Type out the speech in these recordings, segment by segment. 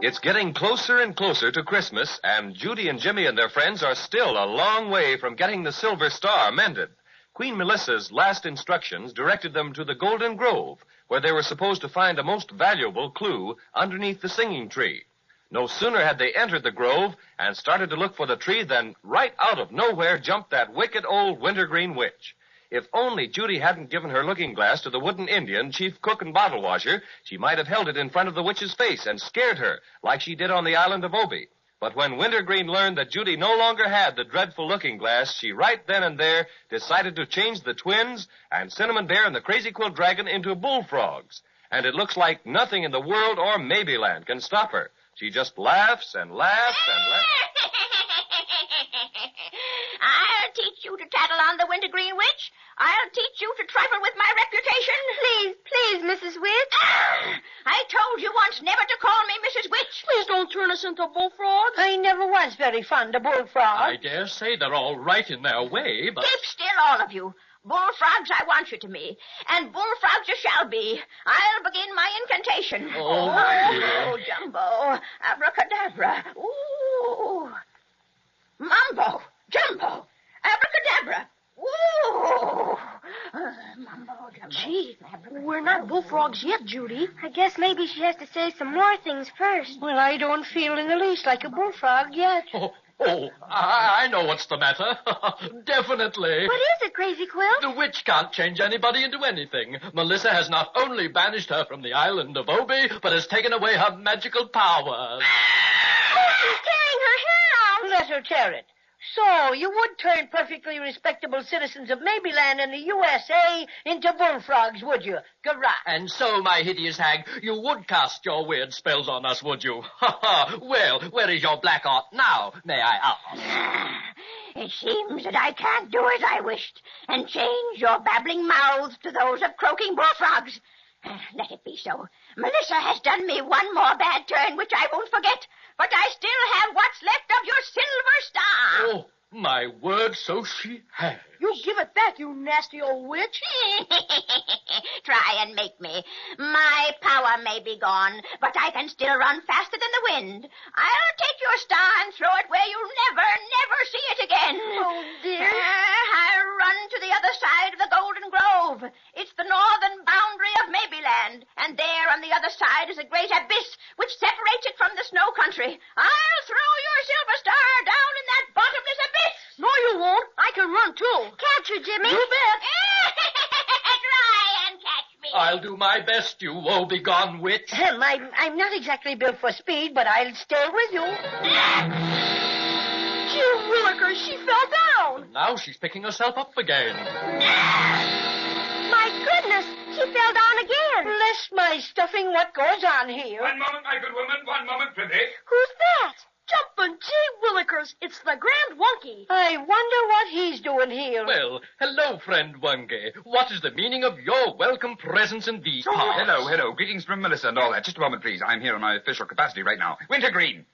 It's getting closer and closer to Christmas, and Judy and Jimmy and their friends are still a long way from getting the Silver Star mended. Queen Melissa's last instructions directed them to the Golden Grove, where they were supposed to find a most valuable clue underneath the singing tree. No sooner had they entered the grove and started to look for the tree than right out of nowhere jumped that wicked old wintergreen witch. If only Judy hadn't given her looking glass to the wooden Indian, chief cook and bottle washer, she might have held it in front of the witch's face and scared her, like she did on the island of Obi. But when Wintergreen learned that Judy no longer had the dreadful looking glass, she right then and there decided to change the twins and Cinnamon Bear and the Crazy Quilt Dragon into bullfrogs. And it looks like nothing in the world or Maybeland can stop her. She just laughs and laughs and laughs. I'll teach you to tattle on the Wintergreen Witch. I'll teach you to trifle with my reputation. Please, Mrs. Witch. I told you once never to call me Mrs. Witch. Please don't turn us into bullfrogs. I never was very fond of bullfrogs. I dare say they're all right in their way, but... Keep still, all of you. Bullfrogs I want you to be, and bullfrogs you shall be. I'll begin my incantation. Oh, Jumbo, abracadabra. Ooh. Mumbo, Jumbo, abracadabra. Ooh. Mumbo, Jumbo. Gee, we're not bullfrogs yet, Judy. I guess maybe she has to say some more things first. Well, I don't feel in the least like a bullfrog yet. I know what's the matter. Definitely. What is it, Crazy Quilt? The witch can't change anybody into anything. Melissa has not only banished her from the island of Obi, but has taken away her magical powers. She's tearing her hair out. Let her tear it. So, you would turn perfectly respectable citizens of Maybeland and the USA into bullfrogs, would you? Garra. And so, my hideous hag, you would cast your weird spells on us, would you? Ha ha! Well, where is your black art now, may I ask? It seems that I can't do as I wished and change your babbling mouths to those of croaking bullfrogs. Let it be so. Melissa has done me one more bad turn, which I won't forget. But I still have what's left of your Silver Star. Oh, my word, so she has. You give it back, you nasty old witch. Try and make me. My power may be gone, but I can still run faster than the wind. I'll take your star and throw it where you'll never see it again. Oh, dear. I'll run to the other side of the Golden Grove. It's the northern boundary of Maybeland, and there on the other side is a great abyss which separates it from the snow country. I'll throw your Silver Star down in that bottomless abyss. No, you won't. I can run, too. Catch her, Jimmy. You bet. Try and catch me. I'll do my best, you woe-begone witch. I'm not exactly built for speed, but I'll stay with you. Gee willikers, she fell down. Now she's picking herself up again. My goodness, she fell down again. Bless my stuffing, what goes on here? One moment, my good woman. One moment, prithee. Who's that? Jumpin' gee willikers, it's the Grand Wonky. I wonder what he's doing here. Well, hello, friend Wungy. What is the meaning of your welcome presence in these parts? Hello. Greetings from Melissa and all that. Just a moment, please. I'm here in my official capacity right now. Wintergreen.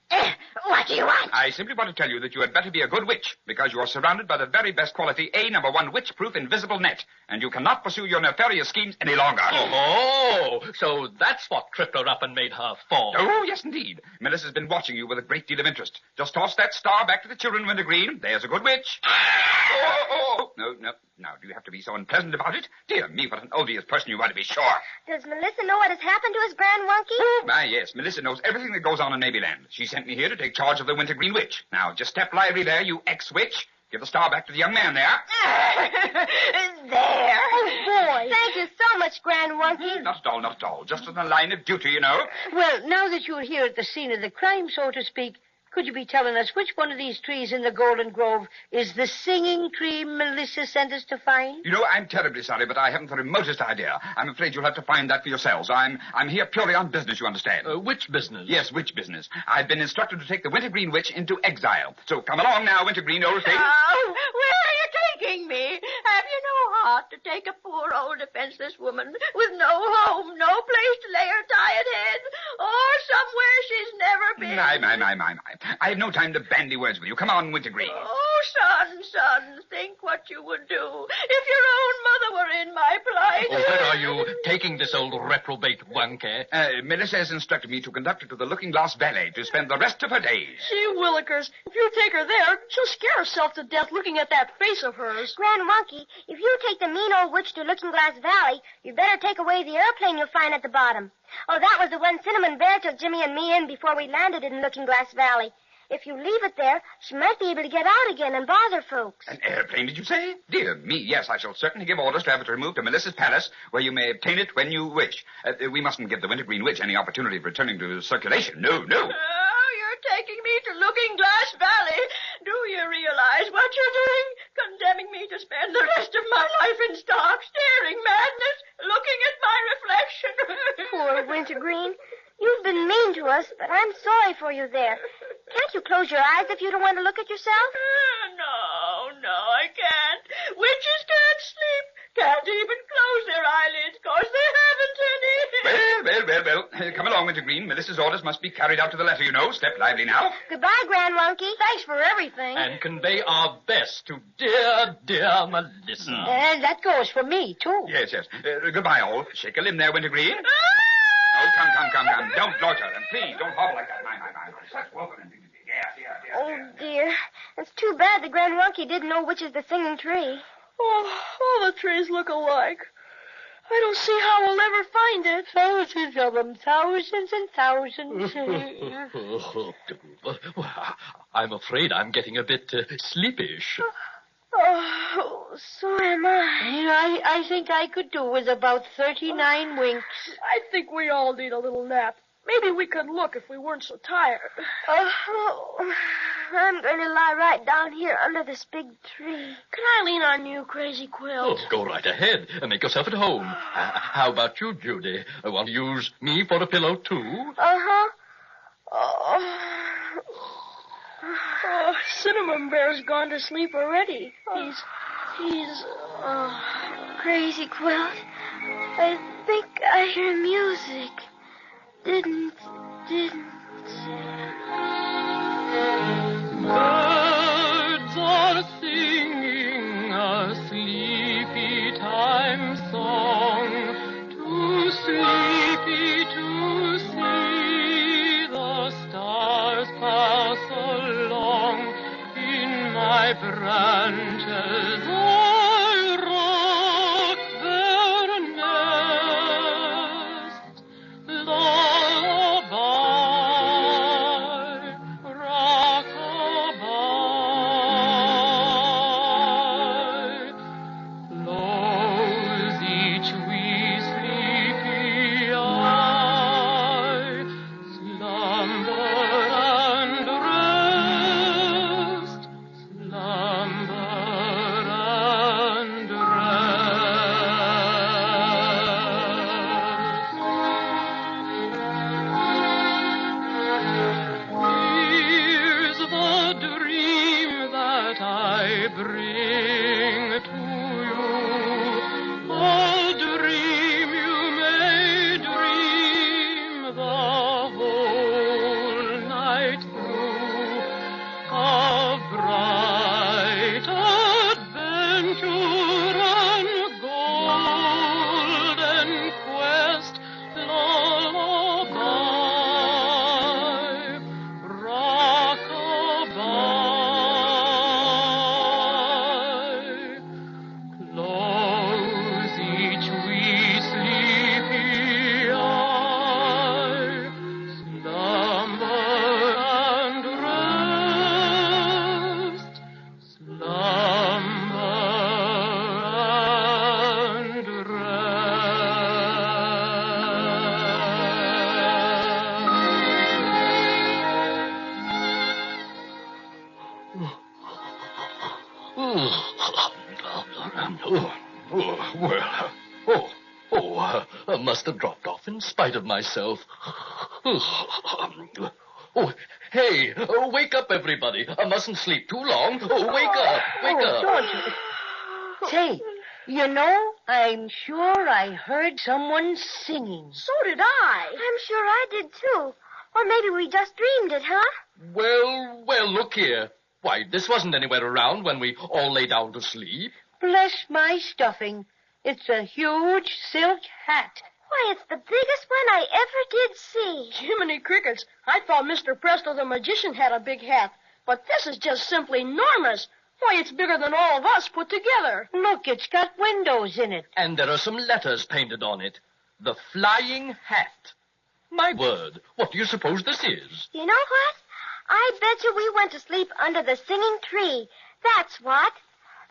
What do you want? I simply want to tell you that you had better be a good witch, because you are surrounded by the very best quality A#1 witch-proof invisible net, and you cannot pursue your nefarious schemes any longer. Oh, so that's what tripped her up and made her fall. Oh, yes, indeed. Melissa's been watching you with a great deal of interest. Just toss that star back to the children, Wintergreen. There's a good witch. No. Now, do you have to be so unpleasant about it? Dear me, what an odious person you are, to be sure. Does Melissa know what has happened to us, Grand Wonky? Why, yes, Melissa knows everything that goes on in Maybeland. She sent me here to take charge of the Wintergreen Witch. Now, just step lively there, you ex-witch. Give the star back to the young man there. There. Oh, boy. Thank you so much, Grand Wonky. Not at all. Just on the line of duty, you know. Well, now that you're here at the scene of the crime, so to speak, could you be telling us which one of these trees in the Golden Grove is the singing tree Melissa sent us to find? You know, I'm terribly sorry, but I haven't the remotest idea. I'm afraid you'll have to find that for yourselves. I'm here purely on business, you understand. Which business? Yes, which business? I've been instructed to take the Wintergreen Witch into exile. So come along now, Wintergreen, old thing. Oh, where are you taking me? Have you no heart to take a poor old defenseless woman with no home, no place to lay her tired head, or somewhere she's never been? My. I have no time to bandy words with you. Come on, Wintergreen. Oh, son, think what you would do if your own mother were in my plight. Oh, where are you taking this old reprobate Wonky? Melissa has instructed me to conduct her to the Looking Glass Valley to spend the rest of her days. Gee willikers, if you take her there, she'll scare herself to death looking at that face of hers. Grand Wonky, if you take the mean old witch to Looking Glass Valley, you'd better take away the airplane you'll find at the bottom. Oh, that was the one Cinnamon Bear took Jimmy and me in before we landed in Looking Glass Valley. If you leave it there, she might be able to get out again and bother folks. An airplane, did you say? Dear me, yes, I shall certainly give orders to have it removed to Melissa's palace, where you may obtain it when you wish. We mustn't give the Wintergreen Witch any opportunity of returning to circulation. No. Oh, you're taking me to Looking Glass Valley. Do you realize what you're doing? Condemning me to spend the rest of my life in stark, staring madness, looking at my reflection. Poor Wintergreen. You've been mean to us, but I'm sorry for you there. Can't you close your eyes if you don't want to look at yourself? No, I can't. Witches can't sleep. Can't even close their eyelids, 'cause they haven't any. Well. Come along, Wintergreen. Melissa's orders must be carried out to the letter, you know. Step lively now. Goodbye, Grand Wonky. Thanks for everything. And convey our best to dear Melissa. And that goes for me, too. Yes. Goodbye, all. Shake a limb there, Wintergreen. Oh, come. Don't loiter, and please don't hobble like that. My. Such welcome and dignity. Yeah. Oh, dear. It's too bad the Grand Wonky didn't know which is the singing tree. Oh, all the trees look alike. I don't see how we'll ever find it. Thousands of them, thousands and thousands. I'm afraid I'm getting a bit sleepish. Oh, so am I. I think I could do with about 39 winks. I think we all need a little nap. Maybe we could look if we weren't so tired. Oh, I'm going to lie right down here under this big tree. Can I lean on you, Crazy Quilt? Oh, go right ahead and make yourself at home. How about you, Judy? Want to use me for a pillow, too? Uh-huh. Oh, Cinnamon Bear's gone to sleep already. He's Crazy Quilt, I think I hear music. Didn't. Birds are singing a sleepy time song, too sleepy to see the stars pass along. In my branches I rock their nest. Lullaby, rock-a-bye, close each wee sleepy eye, slumber and rest, slumber and rest. Here's the dream that I bring to you. Oh, dream you may dream the whole night through. A bright adventure and golden quest, lullaby, rock-a-bye, close each wee sleepy eye, slumber and rest, slumber and I must have dropped off in spite of myself. Oh, hey, wake up, everybody. I mustn't sleep too long. Oh, wake up. Don't you? Say, you know, I'm sure I heard someone singing. So did I. I'm sure I did, too. Or maybe we just dreamed it, huh? Well, look here. Why, this wasn't anywhere around when we all lay down to sleep. Bless my stuffing. It's a huge silk hat. Why, it's the biggest one I ever did see. Jiminy crickets, I thought Mr. Presto the magician had a big hat. But this is just simply enormous. Why, it's bigger than all of us put together. Look, it's got windows in it. And there are some letters painted on it. The Flying Hat. My word, what do you suppose this is? You know what? I bet you we went to sleep under the singing tree. That's what.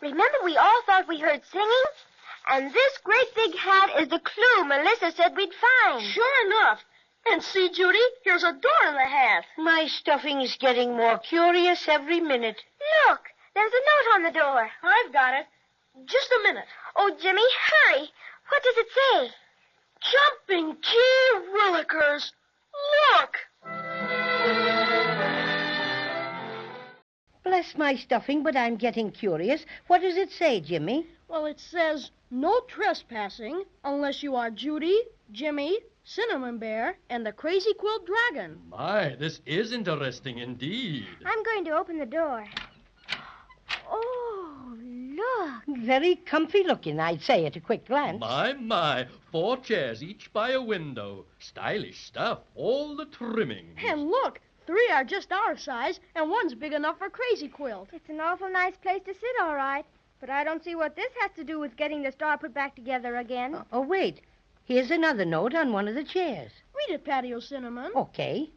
Remember we all thought we heard singing? And this great big hat is the clue Melissa said we'd find. Sure enough. And see, Judy, here's a door in the hat. My stuffing's getting more curious every minute. Look, there's a note on the door. I've got it. Just a minute. Oh, Jimmy, hurry. What does it say? Jumping key willikers. Look! Bless my stuffing, but I'm getting curious. What does it say, Jimmy? Well, it says, no trespassing unless you are Judy, Jimmy, Cinnamon Bear, and the Crazy Quilt Dragon. My, this is interesting indeed. I'm going to open the door. Oh, look. Very comfy looking, I'd say at a quick glance. My. 4 chairs, each by a window. Stylish stuff, all the trimmings. And look, 3 are just our size, and 1's big enough for Crazy Quilt. It's an awful nice place to sit, all right. But I don't see what this has to do with getting the star put back together again. Oh, wait. Here's another note on one of the chairs. Read it, Patio Cinnamon. Okay.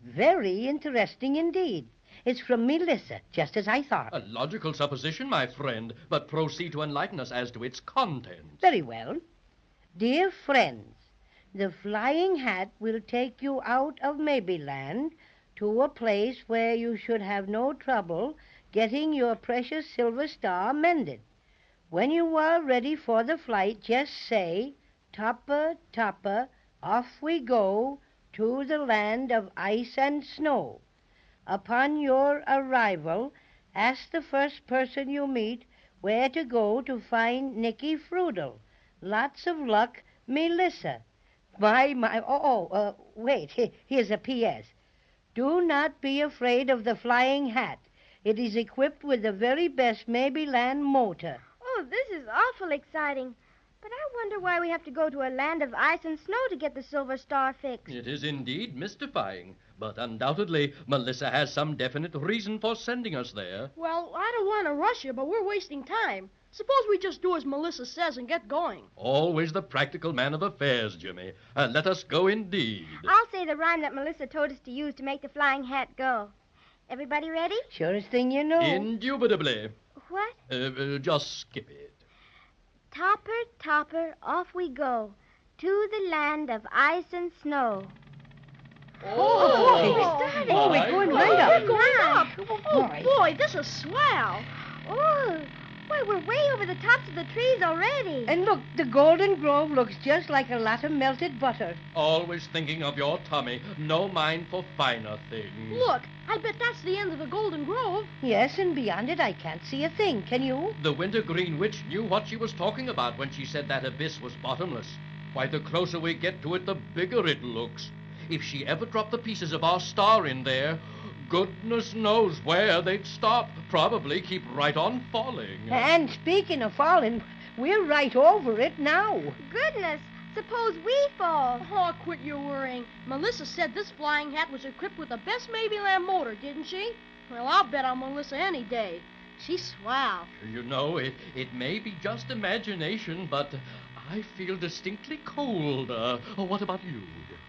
Very interesting indeed. It's from Melissa, just as I thought. A logical supposition, my friend, but proceed to enlighten us as to its content. Very well. Dear friends, the Flying Hat will take you out of Maybeland to a place where you should have no trouble getting your precious silver star mended. When you are ready for the flight, just say, Topper, Topper, off we go to the land of ice and snow. Upon your arrival, ask the first person you meet where to go to find Nicky Frudel. Lots of luck, Melissa. Wait, here's a P.S. Do not be afraid of the Flying Hat. It is equipped with the very best Maybeland motor. Oh, this is awful exciting. But I wonder why we have to go to a land of ice and snow to get the silver star fixed. It is indeed mystifying, but undoubtedly Melissa has some definite reason for sending us there. Well, I don't want to rush you, but we're wasting time. Suppose we just do as Melissa says and get going. Always the practical man of affairs, Jimmy. Let us go indeed. I'll say the rhyme that Melissa told us to use to make the Flying Hat go. Everybody ready? Surest thing you know. Indubitably. What? Just skip it. Topper, Topper, off we go to the land of ice and snow. Oh, we're going right up. We're going up. Oh, Boy. boy, this is swell. Oh, why, we're way over the tops of the trees already. And look, the Golden Grove looks just like a lot of melted butter. Always thinking of your tummy, no mind for finer things. Look, I bet that's the end of the Golden Grove. Yes, and beyond it I can't see a thing, can you? The Wintergreen Witch knew what she was talking about when she said that abyss was bottomless. Why, the closer we get to it, the bigger it looks. If she ever dropped the pieces of our star in there, goodness knows where they'd stop. Probably keep right on falling. And speaking of falling, we're right over it now. Goodness, suppose we fall. Oh, quit your worrying. Melissa said this Flying Hat was equipped with the best Maybeland motor, didn't she? Well, I'll bet on Melissa any day. She's swell. You know, it may be just imagination, but I feel distinctly cold. What about you?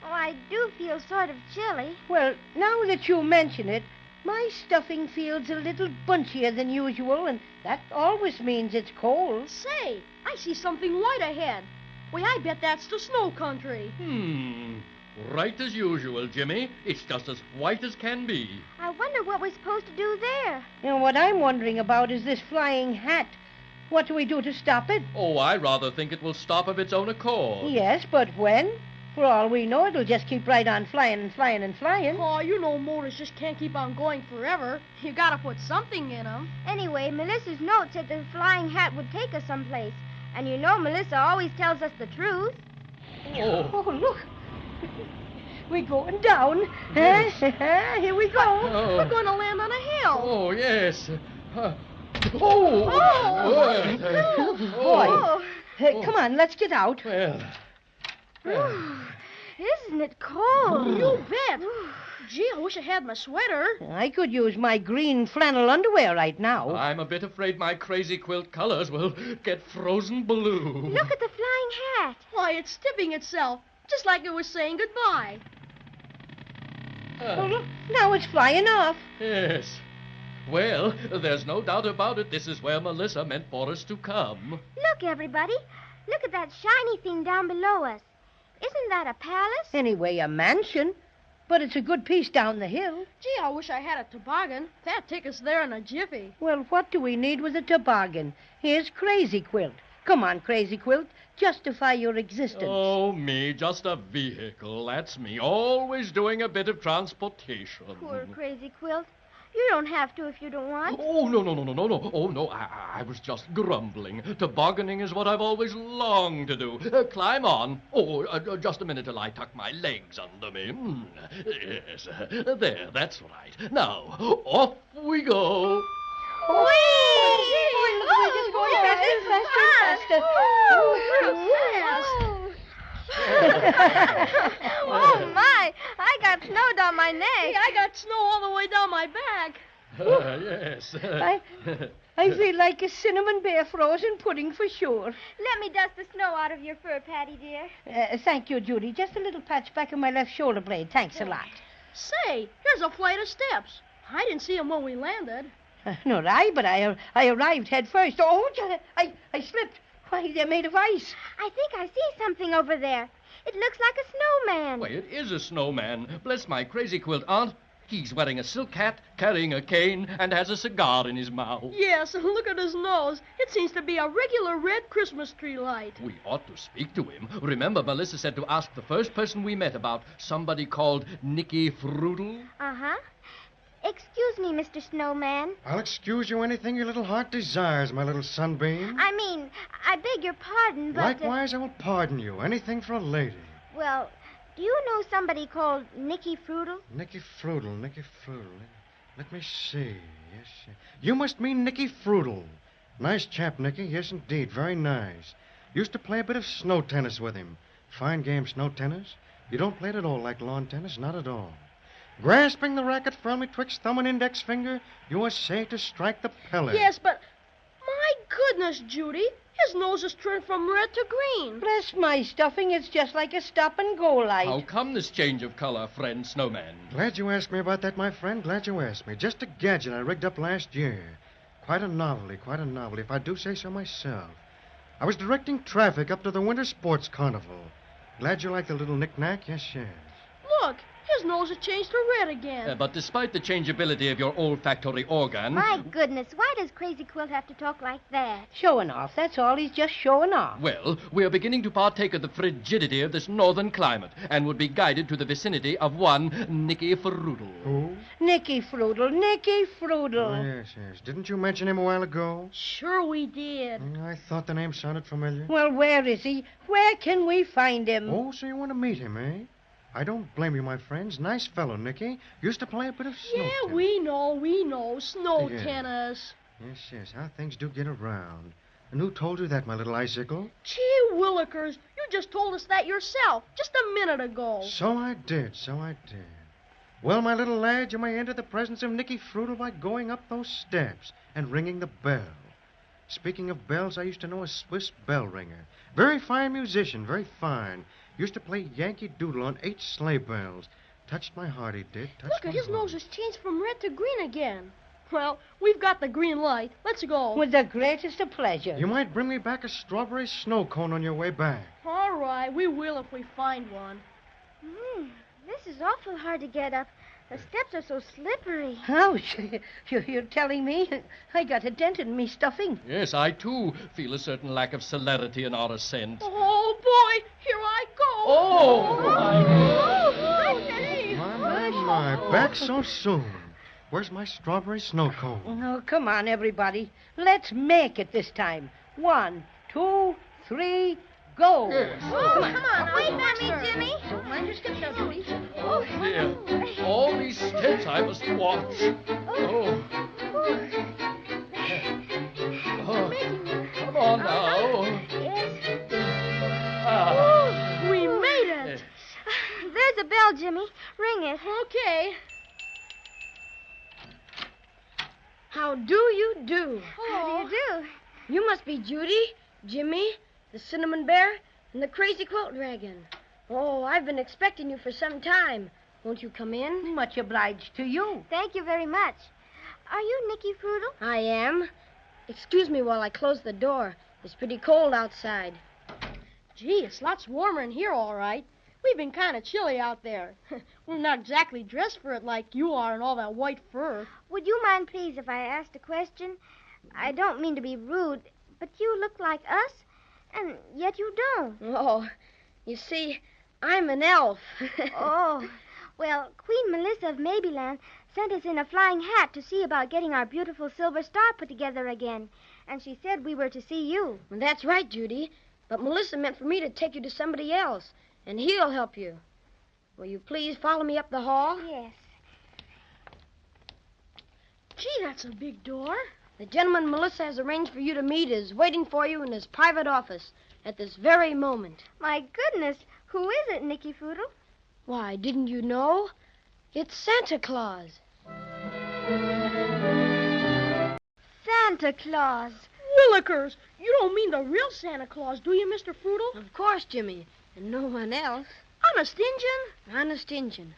Oh, I do feel sort of chilly. Well, now that you mention it, my stuffing feels a little bunchier than usual, and that always means it's cold. Say, I see something white ahead. Why, I bet that's the snow country. Right as usual, Jimmy. It's just as white as can be. I wonder what we're supposed to do there. You know, what I'm wondering about is this Flying Hat. What do we do to stop it? Oh, I rather think it will stop of its own accord. Yes, but when? For all we know, it'll just keep right on flying and flying and flying. Oh, you know motors just can't keep on going forever. You gotta put something in them. Anyway, Melissa's note said the Flying Hat would take us someplace. And you know Melissa always tells us the truth. Oh, look. We're going down. Yes. Here we go. Oh. We're going to land on a hill. Oh, yes. Boy, come on, let's get out. Well, Isn't it cold? You bet. Gee, I wish I had my sweater. I could use my green flannel underwear right now. I'm a bit afraid my crazy quilt colors will get frozen blue. Look at the flying hat. Why, it's tipping itself, just like it was saying goodbye. Oh, look, now it's flying off. Yes. Well, there's no doubt about it. This is where Melissa meant for us to come. Look, everybody. Look at that shiny thing down below us. Isn't that a palace? Anyway, a mansion. But it's a good piece down the hill. Gee, I wish I had a toboggan. That'd take us there in a jiffy. Well, what do we need with a toboggan? Here's Crazy Quilt. Come on, Crazy Quilt. Justify your existence. Oh, me, just a vehicle. That's me. Always doing a bit of transportation. Poor Crazy Quilt. You don't have to if you don't want. Oh, no. Oh, no, I was just grumbling. Tobogganing is what I've always longed to do. Climb on. Oh, just a minute till I tuck my legs under me. Yes, there, that's right. Now, off we go. We're just going faster. Oh, my. I got snow down my neck. Hey, I got snow all the way down my back. Yes. I feel like a cinnamon bear frozen pudding for sure. Let me dust the snow out of your fur, Patty, dear. Thank you, Judy. Just a little patch back of my left shoulder blade. Thanks a lot. Say, here's a flight of steps. I didn't see them when we landed. Nor I, but I arrived head first. Oh, I slipped. Why, they're made of ice. I think I see something over there. It looks like a snowman. Why, it is a snowman. Bless my crazy quilt, Aunt. He's wearing a silk hat, carrying a cane, and has a cigar in his mouth. Yes, and look at his nose. It seems to be a regular red Christmas tree light. We ought to speak to him. Remember, Melissa said to ask the first person we met about somebody called Nicky Frudel? Uh-huh. Excuse me, Mr. Snowman. I'll excuse you anything your little heart desires, my little sunbeam. I beg your pardon, but... Likewise, I will pardon you. Anything for a lady. Well, do you know somebody called Nicky Frudel? Nicky Frudel. Let me see. Yes. You must mean Nicky Frudel. Nice chap, Nicky. Yes, indeed. Very nice. Used to play a bit of snow tennis with him. Fine game, snow tennis. You don't play it at all like lawn tennis. Not at all. Grasping the racket firmly twixt thumb and index finger, you essay to strike the pellet. Yes, but... My goodness, Judy. His nose is turned from red to green. Bless my stuffing, it's just like a stop-and-go light. How come this change of color, friend Snowman? Glad you asked me about that, my friend. Glad you asked me. Just a gadget I rigged up last year. Quite a novelty, if I do say so myself. I was directing traffic up to the Winter Sports Carnival. Glad you like the little knick-knack? Yes. Look, his nose has changed to red again. But despite the changeability of your olfactory organ... My goodness, why does Crazy Quilt have to talk like that? Showing off, that's all. He's just showing off. Well, we are beginning to partake of the frigidity of this northern climate and would be guided to the vicinity of one Nicky Frudel. Who? Nicky Frudel. Oh, yes. Didn't you mention him a while ago? Sure we did. I thought the name sounded familiar. Well, where is he? Where can we find him? Oh, so you want to meet him, eh? I don't blame you, my friends. Nice fellow, Nicky. Used to play a bit of snow tennis. Yeah, we know. Snow Yeah. tennis. Yes. How things do get around. And who told you that, my little icicle? Gee willikers, you just told us that yourself just a minute ago. So I did. Well, my little lad, you may enter the presence of Nicky Frudel by going up those steps and ringing the bell. Speaking of bells, I used to know a Swiss bell ringer. Very fine musician, very fine. Used to play Yankee Doodle on 8 sleigh bells. Touched my heart, he did. Look, his nose has changed from red to green again. Well, we've got the green light. Let's go. With the greatest of pleasure. You might bring me back a strawberry snow cone on your way back. All right, we will if we find one. This is awful hard to get up. The steps are so slippery. Ouch. You're telling me? I got a dent in me stuffing. Yes, I, too, feel a certain lack of celerity in our ascent. Oh, boy, here I go. My. Back so soon. Where's my strawberry snow cone? Oh, come on, everybody. Let's make it this time. 1, 2, 3, go. Oh, come on. Wait for me, Jimmy. Don't mind your steps now, Judy. Oh, dear. All these steps I must watch. Oh. Come on now. We made it. There's a bell, Jimmy. Ring it. Okay. How do you do? How do you do? You must be Judy, Jimmy, the Cinnamon Bear, and the Crazy Quilt Dragon. Oh, I've been expecting you for some time. Won't you come in? Much obliged to you. Thank you very much. Are you Nicky Frudel? I am. Excuse me while I close the door. It's pretty cold outside. Gee, it's lots warmer in here, all right. We've been kind of chilly out there. We're not exactly dressed for it like you are in all that white fur. Would you mind, please, if I asked a question? I don't mean to be rude, but you look like us, and yet you don't. Oh, you see, I'm an elf. Oh, well, Queen Melissa of Maybeland sent us in a flying hat to see about getting our beautiful silver star put together again, and she said we were to see you. That's right, Judy. But Melissa meant for me to take you to somebody else, and he'll help you. Will you please follow me up the hall? Yes. Gee, that's a big door. The gentleman Melissa has arranged for you to meet is waiting for you in his private office at this very moment. My goodness, who is it, Nicky Frudel? Why, didn't you know? It's Santa Claus. Santa Claus. Willikers, you don't mean the real Santa Claus, do you, Mr. Frudel? Of course, Jimmy, and no one else. Honest Injun? Honest Injun.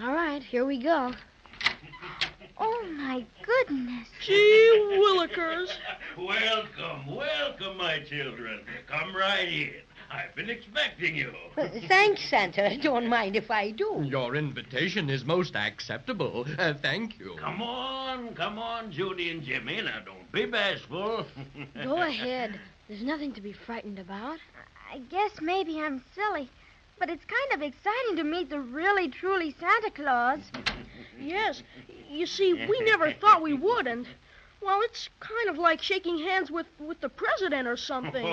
All right, here we go. Oh, my goodness. Gee Willikers. Welcome, my children. Come right in. I've been expecting you. Thanks, Santa. Don't mind if I do. Your invitation is most acceptable. Thank you. Come on, Judy and Jimmy. Now, don't be bashful. Go ahead. There's nothing to be frightened about. I guess maybe I'm silly, but it's kind of exciting to meet the really, truly Santa Claus. Yes. You see, we never thought we would, and, well, it's kind of like shaking hands with the president or something.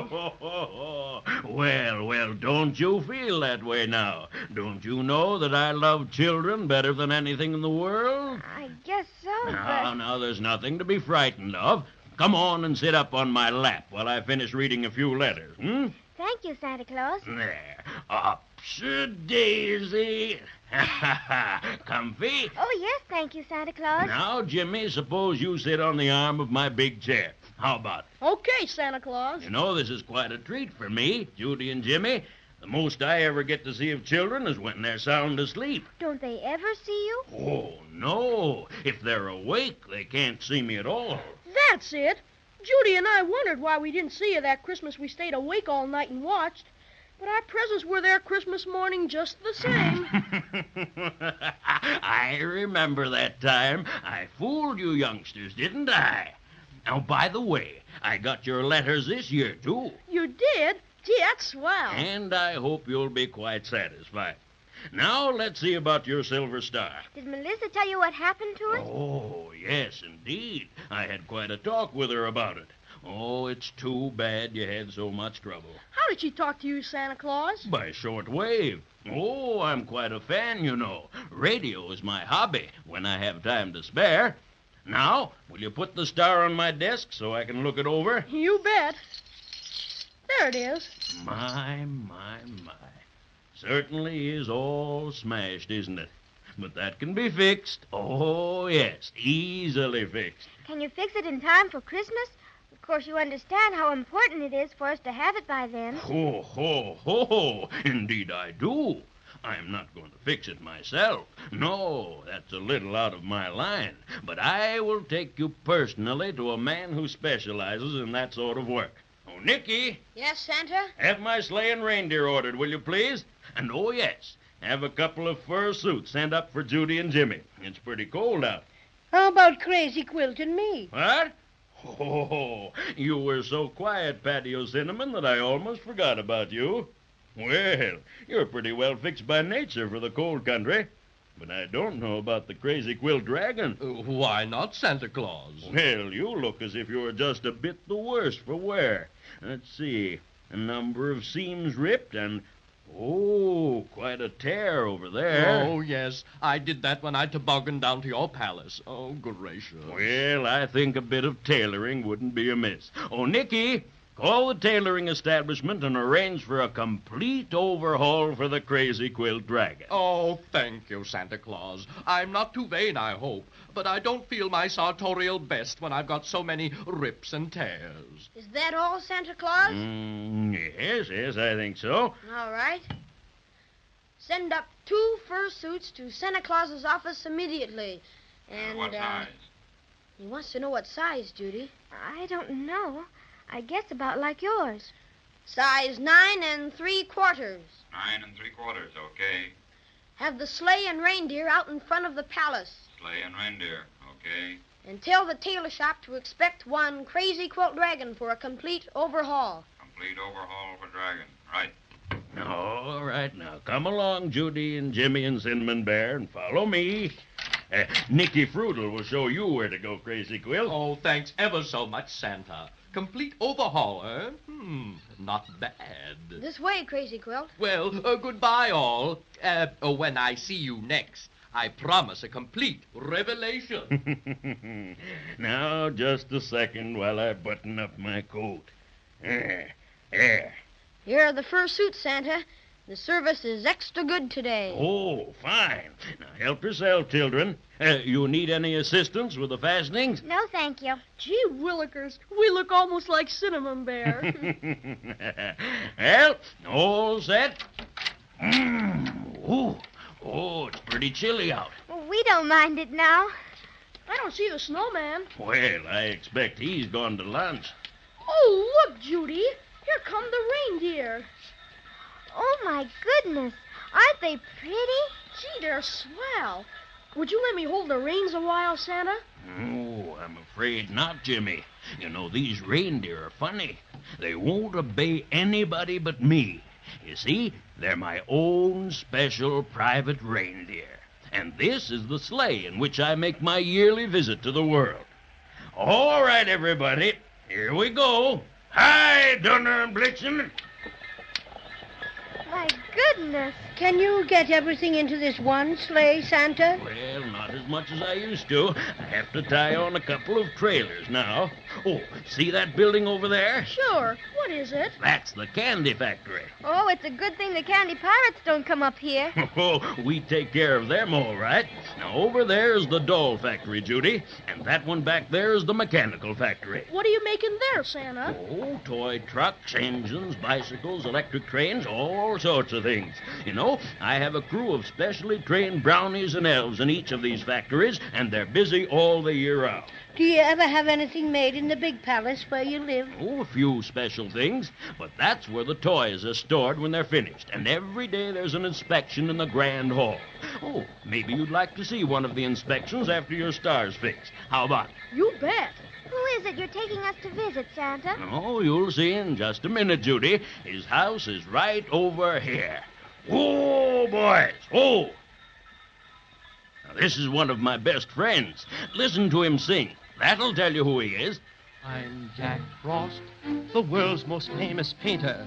Well, don't you feel that way now? Don't you know that I love children better than anything in the world? I guess so, Now, there's nothing to be frightened of. Come on and sit up on my lap while I finish reading a few letters, Thank you, Santa Claus. There. Upsy-daisy. Comfy? Oh, yes, thank you, Santa Claus. Now, Jimmy, suppose you sit on the arm of my big chair. How about it? Okay, Santa Claus. You know, this is quite a treat for me, Judy and Jimmy. The most I ever get to see of children is when they're sound asleep. Don't they ever see you? Oh, no. If they're awake, they can't see me at all. That's it. Judy and I wondered why we didn't see you that Christmas we stayed awake all night and watched. But our presents were there Christmas morning just the same. I remember that time. I fooled you youngsters, didn't I? Now, by the way, I got your letters this year, too. You did? Gee, that's swell. And I hope you'll be quite satisfied. Now, let's see about your silver star. Did Melissa tell you what happened to it? Oh, yes, indeed. I had quite a talk with her about it. Oh, it's too bad you had so much trouble. How did she talk to you, Santa Claus? By shortwave. Oh, I'm quite a fan, you know. Radio is my hobby when I have time to spare. Now, will you put the star on my desk so I can look it over? You bet. There it is. My. Certainly is all smashed, isn't it? But that can be fixed. Oh, yes, easily fixed. Can you fix it in time for Christmas? Of course, you understand how important it is for us to have it by then. Ho. Indeed I do. I'm not going to fix it myself. No, that's a little out of my line. But I will take you personally to a man who specializes in that sort of work. Oh, Nicky. Yes, Santa? Have my sleigh and reindeer ordered, will you please? And oh, yes, have a couple of fur suits sent up for Judy and Jimmy. It's pretty cold out. How about Crazy Quilt and me? What? Oh, you were so quiet, Patio Cinnamon, that I almost forgot about you. Well, you're pretty well fixed by nature for the cold country. But I don't know about the Crazy Quilt Dragon. Why not, Santa Claus? Well, you look as if you were just a bit the worse for wear. Let's see. A number of seams ripped and, oh, quite a tear over there. Oh, yes. I did that when I tobogganed down to your palace. Oh, gracious. Well, I think a bit of tailoring wouldn't be amiss. Oh, Nicky, call the tailoring establishment and arrange for a complete overhaul for the Crazy Quilt Dragon. Oh, thank you, Santa Claus. I'm not too vain, I hope, but I don't feel my sartorial best when I've got so many rips and tears. Is that all, Santa Claus? Yes, I think so. All right. Send up 2 fursuits to Santa Claus's office immediately. And, what size? He wants to know what size, Judy. I don't know. I guess about like yours. Size 9 3/4. 9 3/4, okay. Have the sleigh and reindeer out in front of the palace. Sleigh and reindeer, okay. And tell the tailor shop to expect one Crazy Quilt Dragon for a complete overhaul. Complete overhaul for Dragon, right. All right, now come along, Judy and Jimmy and Cinnamon Bear, and follow me. Nicky Frutal will show you where to go, Crazy Quilt. Oh, thanks ever so much, Santa. Complete overhaul, eh? Not bad. This way, Crazy Quilt. Well, goodbye, all. When I see you next, I promise a complete revelation. Now, just a second while I button up my coat. There. Here are the fursuits, Santa. The service is extra good today. Oh, fine. Now, help yourself, children. You need any assistance with the fastenings? No, thank you. Gee willikers, we look almost like Cinnamon Bear. Well, all set? Oh, it's pretty chilly out. We don't mind it now. I don't see the snowman. Well, I expect he's gone to lunch. Oh, look, Judy. Here come the reindeer. Oh, my goodness. Aren't they pretty? Gee, they're swell. Would you let me hold the reins a while, Santa? Oh, I'm afraid not, Jimmy. You know, these reindeer are funny. They won't obey anybody but me. You see, they're my own special private reindeer. And this is the sleigh in which I make my yearly visit to the world. All right, everybody. Here we go. Hi, Donner and Blitzen. My goodness. Can you get everything into this one sleigh, Santa? Well, not as much as I used to. I have to tie on a couple of trailers now. Oh, see that building over there? Sure. What is it? That's the candy factory. Oh, it's a good thing the candy pirates don't come up here. Oh, we take care of them all right. Now, over there's the doll factory, Judy, and that one back there is the mechanical factory. What are you making there, Santa? Oh, toy trucks, engines, bicycles, electric trains, all sorts of things. You know, I have a crew of specially trained brownies and elves in each of these factories, and they're busy all the year round. Do you ever have anything made in the big palace where you live? Oh, a few special things, but that's where the toys are stored when they're finished, and every day there's an inspection in the grand hall. Oh, maybe you'd like to see one of the inspections after your star's fixed. How about it? You bet. Who is it you're taking us to visit, Santa? Oh, you'll see in just a minute, Judy. His house is right over here. Oh, boys. Oh! Now, this is one of my best friends. Listen to him sing. That'll tell you who he is. I'm Jack Frost, the world's most famous painter,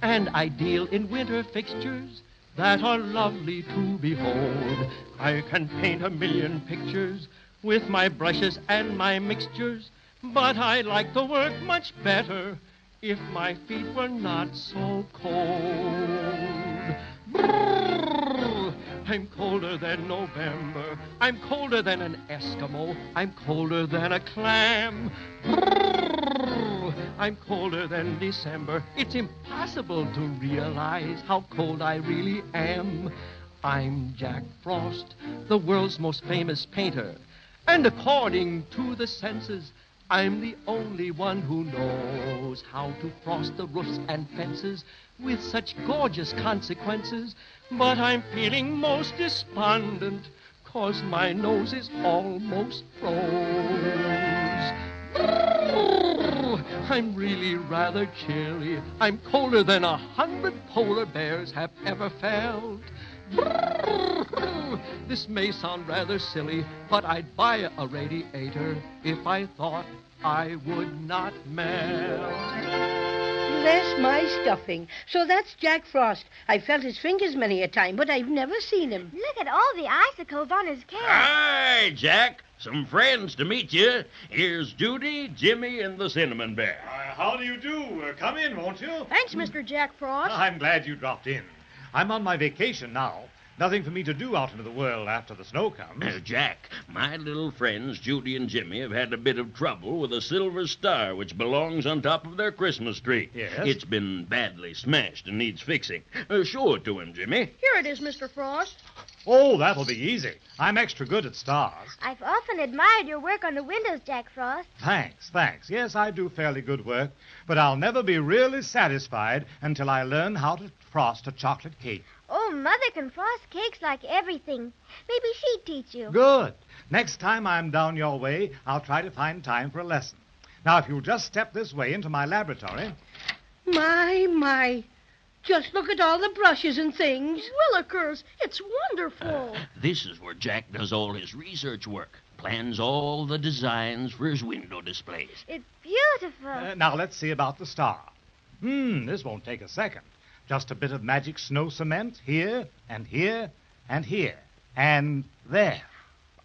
and I deal in winter fixtures that are lovely to behold. I can paint 1,000,000 pictures with my brushes and my mixtures, but I like the work much better if my feet were not so cold. Brrr, I'm colder than November. I'm colder than an Eskimo. I'm colder than a clam. Brrr, I'm colder than December. It's impossible to realize how cold I really am. I'm Jack Frost, the world's most famous painter. And according to the census, I'm the only one who knows how to frost the roofs and fences with such gorgeous consequences. But I'm feeling most despondent, 'cause my nose is almost froze. Brrr, I'm really rather chilly. I'm colder than 100 polar bears have ever felt. Brrr, this may sound rather silly, but I'd buy a radiator if I thought I would not melt. bless my stuffing. So that's Jack Frost. I felt his fingers many a time, but I've never seen him. Look at all the icicles on his cap. Hi, Jack. Some friends to meet you. Here's Judy, Jimmy, and the Cinnamon Bear. How do you do? Come in, won't you? Thanks, Mr. Jack Frost. I'm glad you dropped in. I'm on my vacation now. Nothing for me to do out into the world after the snow comes. Jack, my little friends Judy and Jimmy have had a bit of trouble with a silver star which belongs on top of their Christmas tree. Yes? It's been badly smashed and needs fixing. Show it to him, Jimmy. Here it is, Mr. Frost. Oh, that'll be easy. I'm extra good at stars. I've often admired your work on the windows, Jack Frost. Thanks. Yes, I do fairly good work, but I'll never be really satisfied until I learn how to frost a chocolate cake. Oh, Mother can frost cakes like everything. Maybe she'd teach you. Good. Next time I'm down your way, I'll try to find time for a lesson. Now, if you'll just step this way into my laboratory. My. Just look at all the brushes and things. Willikers, it's wonderful. This is where Jack does all his research work. Plans all the designs for his window displays. It's beautiful. Now, let's see about the star. This won't take a second. Just a bit of magic snow cement here, and here, and here, and there.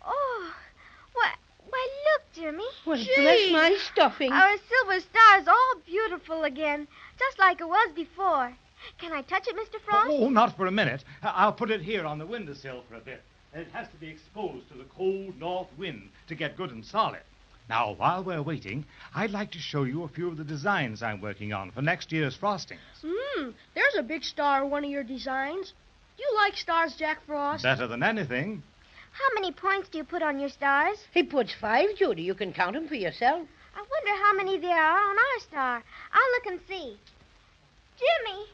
Oh, why, look, Jimmy. Well, bless my stuffing. Our silver star's all beautiful again, just like it was before. Can I touch it, Mr. Frost? Oh, not for a minute. I'll put it here on the windowsill for a bit. It has to be exposed to the cold north wind to get good and solid. Now, while we're waiting, I'd like to show you a few of the designs I'm working on for next year's frostings. There's a big star in one of your designs. Do you like stars, Jack Frost? Better than anything. How many points do you put on your stars? He puts 5, Judy. You can count them for yourself. I wonder how many there are on our star. I'll look and see. Jimmy,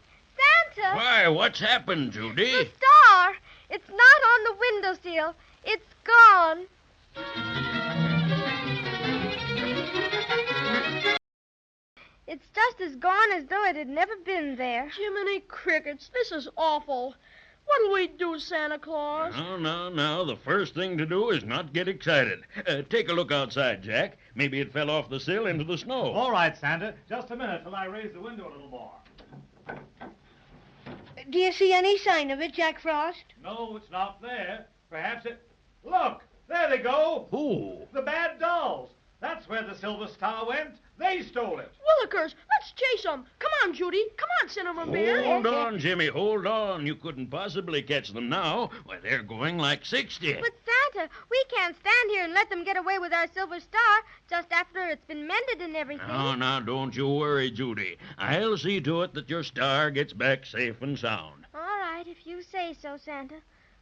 Santa. Why, what's happened, Judy? The star. It's not on the windowsill. It's gone. It's just as gone as though it had never been there. Jiminy Crickets, this is awful. What'll we do, Santa Claus? No. The first thing to do is not get excited. Take a look outside, Jack. Maybe it fell off the sill into the snow. All right, Santa. Just a minute till I raise the window a little more. Do you see any sign of it, Jack Frost? No, it's not there. Perhaps it... Look! There they go! Who? The bad dolls. That's where the silver star went. They stole it. Willikers, let's chase them. Come on, Judy. Come on, Cinnamon Bear. Hold on, Jimmy. Hold on. You couldn't possibly catch them now. Why, they're going like 60. But, Santa, we can't stand here and let them get away with our silver star just after it's been mended and everything. Now, don't you worry, Judy. I'll see to it that your star gets back safe and sound. All right, if you say so, Santa.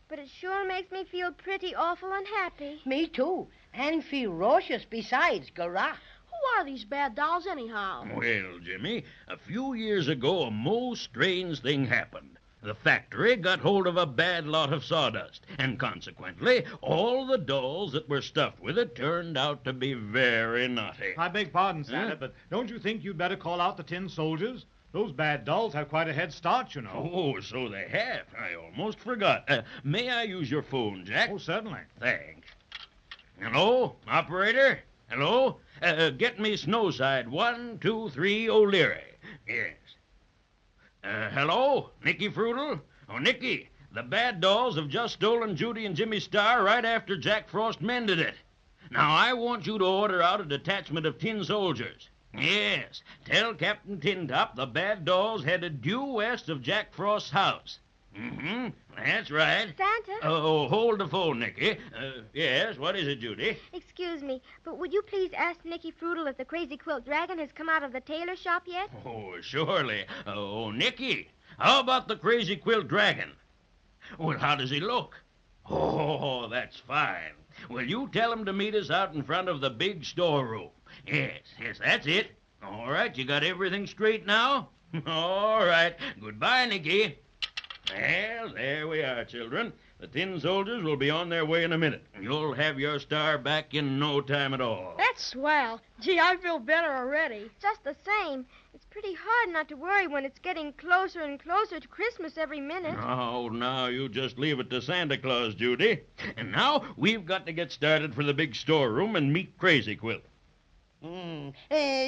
But it sure makes me feel pretty awful unhappy. Me too. And ferocious besides, Garah. Who are these bad dolls, anyhow? Well, Jimmy, a few years ago, a most strange thing happened. The factory got hold of a bad lot of sawdust, and consequently, all the dolls that were stuffed with it turned out to be very naughty. I beg pardon, Santa, but don't you think you'd better call out the tin soldiers? Those bad dolls have quite a head start, you know. Oh, so they have. I almost forgot. May I use your phone, Jack? Oh, certainly. Thanks. Hello, operator? Hello? Get me Snowside 1, 2, 3, O'Leary. Yes. Hello? Nicky Frutal? Oh, Nicky, the bad dolls have just stolen Judy and Jimmy Star right after Jack Frost mended it. Now, I want you to order out a detachment of tin soldiers. Yes, tell Captain Tintop the bad dolls headed due west of Jack Frost's house. That's right. Santa? Oh, hold the phone, Nicky. Yes, what is it, Judy? Excuse me, but would you please ask Nicky Frutal if the Crazy Quilt Dragon has come out of the tailor shop yet? Oh, surely. Oh, Nicky, how about the Crazy Quilt Dragon? Well, how does he look? Oh, that's fine. Well, you tell him to meet us out in front of the big storeroom. Yes, that's it. All right, you got everything straight now? All right. Goodbye, Nicky. Well, there we are, children. The tin soldiers will be on their way in a minute. You'll have your star back in no time at all. That's swell. Gee, I feel better already. Just the same. It's pretty hard not to worry when it's getting closer and closer to Christmas every minute. Oh, now you just leave it to Santa Claus, Judy. And now we've got to get started for the big storeroom and meet Crazy Quilt.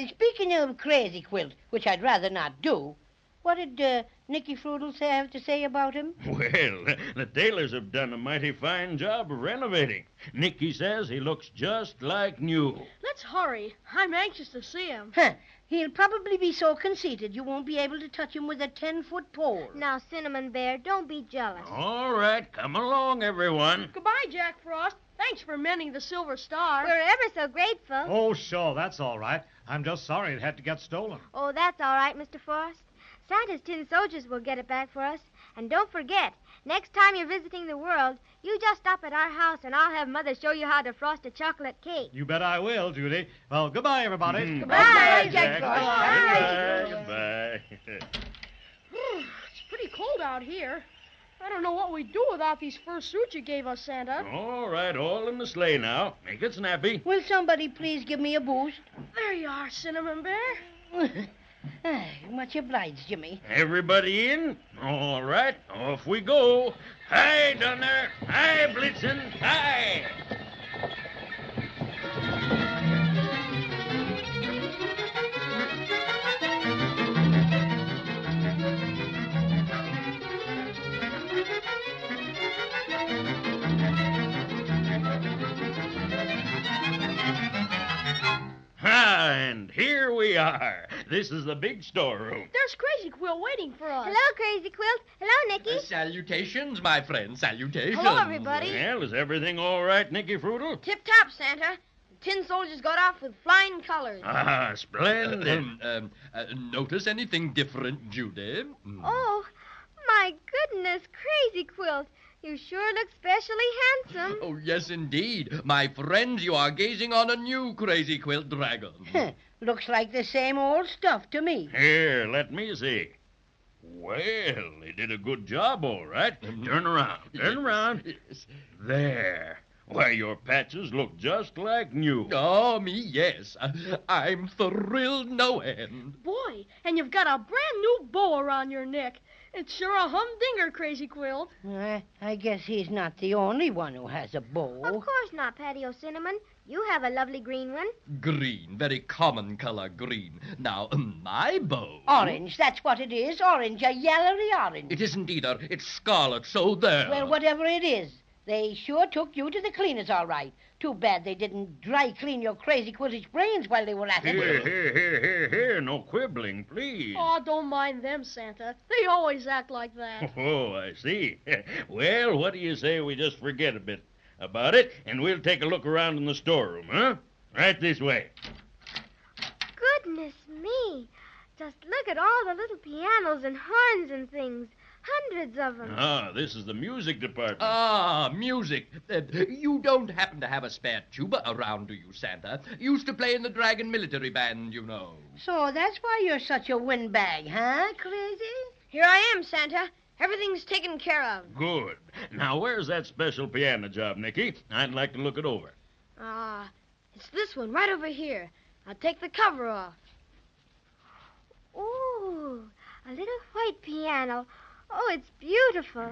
Speaking of Crazy Quilt, which I'd rather not do, what did Nicky Fruddle have to say about him? Well, the tailors have done a mighty fine job of renovating. Nicky says he looks just like new. Let's hurry. I'm anxious to see him. Huh. He'll probably be so conceited you won't be able to touch him with a 10-foot pole. Now, Cinnamon Bear, don't be jealous. All right, come along, everyone. Goodbye, Jack Frost. Thanks for mending the Silver Star. We're ever so grateful. Oh, sure, that's all right. I'm just sorry it had to get stolen. Oh, that's all right, Mr. Frost. Santa's tin soldiers will get it back for us. And don't forget, next time you're visiting the world, you just stop at our house and I'll have Mother show you how to frost a chocolate cake. You bet I will, Judy. Well, goodbye, everybody. Goodbye, Jack Frost. Goodbye. It's pretty cold out here. I don't know what we'd do without these fur suits you gave us, Santa. All right, all in the sleigh now. Make it snappy. Will somebody please give me a boost? There you are, Cinnamon Bear. Much obliged, Jimmy. Everybody in? All right, off we go. Hi, Dunner. Hi, Blitzen. Hi. And here we are. This is the big storeroom. There's Crazy Quill waiting for us. Hello, Crazy Quilt. Hello, Nicky. Salutations, my friend, salutations. Hello, everybody. Well, is everything all right, Nicky Fruddle? Tip-top, Santa. The tin soldiers got off with flying colors. Ah, splendid. Notice anything different, Judy? Oh, my goodness, Crazy Quilt. You sure look specially handsome. Oh, yes, indeed. My friends, you are gazing on a new Crazy Quilt dragon. Looks like the same old stuff to me. Here, let me see. Well, they did a good job, all right. Turn around. Turn around. Yes. There. Why, your patches look just like new. Oh, me, yes. I'm thrilled no end. Boy, and you've got a brand new bow around your neck. It's sure a humdinger, Crazy Quilt. I guess he's not the only one who has a bow. Of course not, Patty Cinnamon. You have a lovely green one. Green, very common color green. Now, my bow... Orange, that's what it is. Orange, a yellowy orange. It isn't either. It's scarlet, so there. Well, whatever it is, they sure took you to the cleaners, all right. Too bad they didn't dry clean your Crazy Quiltish brains while they were at it. Here. No quibbling, please. Oh, don't mind them, Santa. They always act like that. Oh, I see. Well, what do you say we just forget a bit about it, and we'll take a look around in the storeroom, huh? Right this way. Goodness me. Just look at all the little pianos and horns and things. Hundreds of them. Ah, this is the music department. Ah, music. You don't happen to have a spare tuba around, do you, Santa? Used to play in the Dragon Military Band, you know. So that's why you're such a windbag, huh, Crazy? Here I am, Santa. Everything's taken care of. Good. Now, where's that special piano job, Nicky? I'd like to look it over. It's this one right over here. I'll take the cover off. Ooh, a little white piano. Oh, it's beautiful.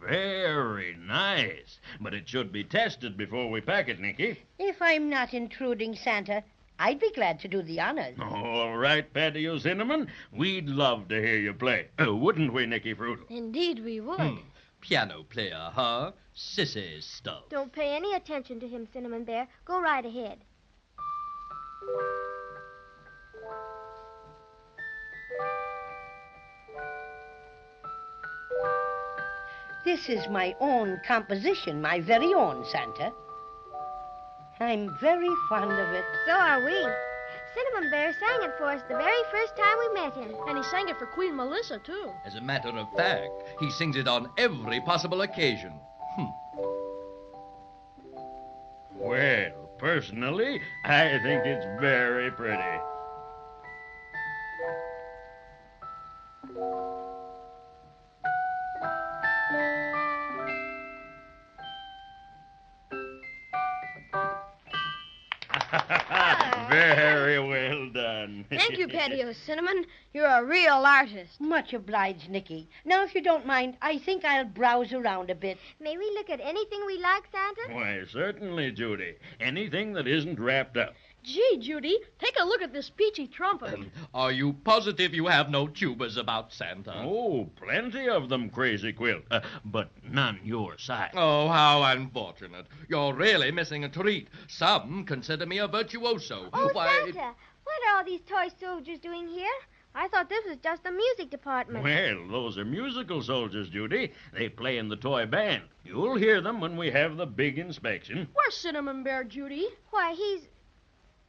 Very nice. But it should be tested before we pack it, Nicky. If I'm not intruding, Santa, I'd be glad to do the honors. All right, Patty Cinnamon. We'd love to hear you play. Wouldn't we, Nicky Fruddle? Indeed we would. Piano player, huh? Sissy stuff. Don't pay any attention to him, Cinnamon Bear. Go right ahead. This is my own composition, my very own, Santa. I'm very fond of it. So are we. Cinnamon Bear sang it for us the very first time we met him. And he sang it for Queen Melissa, too. As a matter of fact, he sings it on every possible occasion. Well, personally, I think it's very pretty. Very well done. Thank you, Patty Cinnamon. You're a real artist. Much obliged, Nicky. Now, if you don't mind, I think I'll browse around a bit. May we look at anything we like, Santa? Why, certainly, Judy. Anything that isn't wrapped up. Gee, Judy, take a look at this peachy trumpet. Are you positive you have no tubers about, Santa? Oh, plenty of them, Crazy Quilt, but none your size. Oh, how unfortunate. You're really missing a treat. Some consider me a virtuoso. Oh, Why, Santa, what are all these toy soldiers doing here? I thought this was just the music department. Well, those are musical soldiers, Judy. They play in the toy band. You'll hear them when we have the big inspection. Where's Cinnamon Bear, Judy? Why,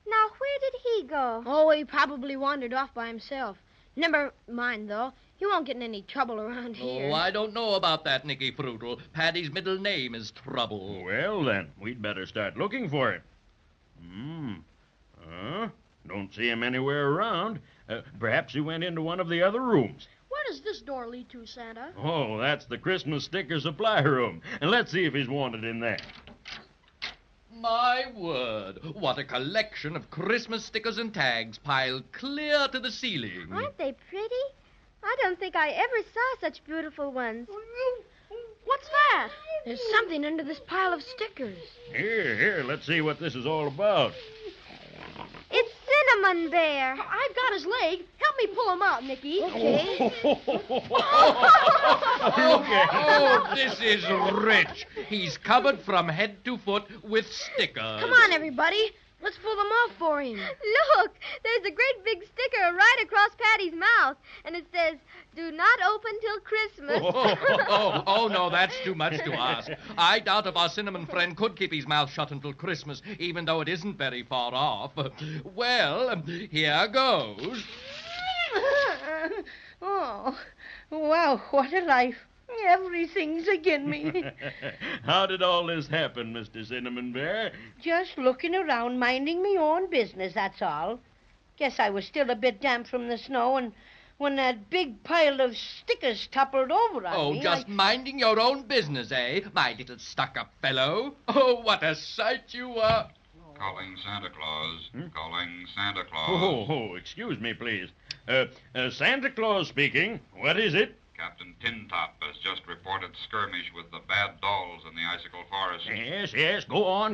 Now, where did he go? Oh, he probably wandered off by himself. Never mind, though. He won't get in any trouble around here. Oh, I don't know about that, Nicky Fruitle. Paddy's middle name is Trouble. Well, then, we'd better start looking for him. Don't see him anywhere around. Perhaps he went into one of the other rooms. Where does this door lead to, Santa? Oh, that's the Christmas sticker supply room. And let's see if he's wanted in there. My word, what a collection of Christmas stickers and tags piled clear to the ceiling. Aren't they pretty? I don't think I ever saw such beautiful ones. What's that? There's something under this pile of stickers. Here, let's see what this is all about. It's Cinnamon Bear. I've got his leg. Help me pull him out, Nicky. Okay. Oh, this is rich. He's covered from head to foot with stickers. Come on, everybody. Let's pull them off for him. Look, there's a great big sticker right across Patty's mouth, and it says, "Do not open till Christmas." Oh, no, that's too much to ask. I doubt if our cinnamon friend could keep his mouth shut until Christmas, even though it isn't very far off. Well, here goes. Oh, wow, what a life. Everything's agin me. How did all this happen, Mr. Cinnamon Bear? Just looking around, minding me own business, that's all. Guess I was still a bit damp from the snow, and when that big pile of stickers toppled over on me... Oh, just minding your own business, eh? My little stuck-up fellow. Oh, what a sight you are. Calling Santa Claus. Calling Santa Claus. Oh, excuse me, please. Santa Claus speaking. What is it? Captain Tintop has just reported skirmish with the bad dolls in the Icicle Forest. Yes, go on.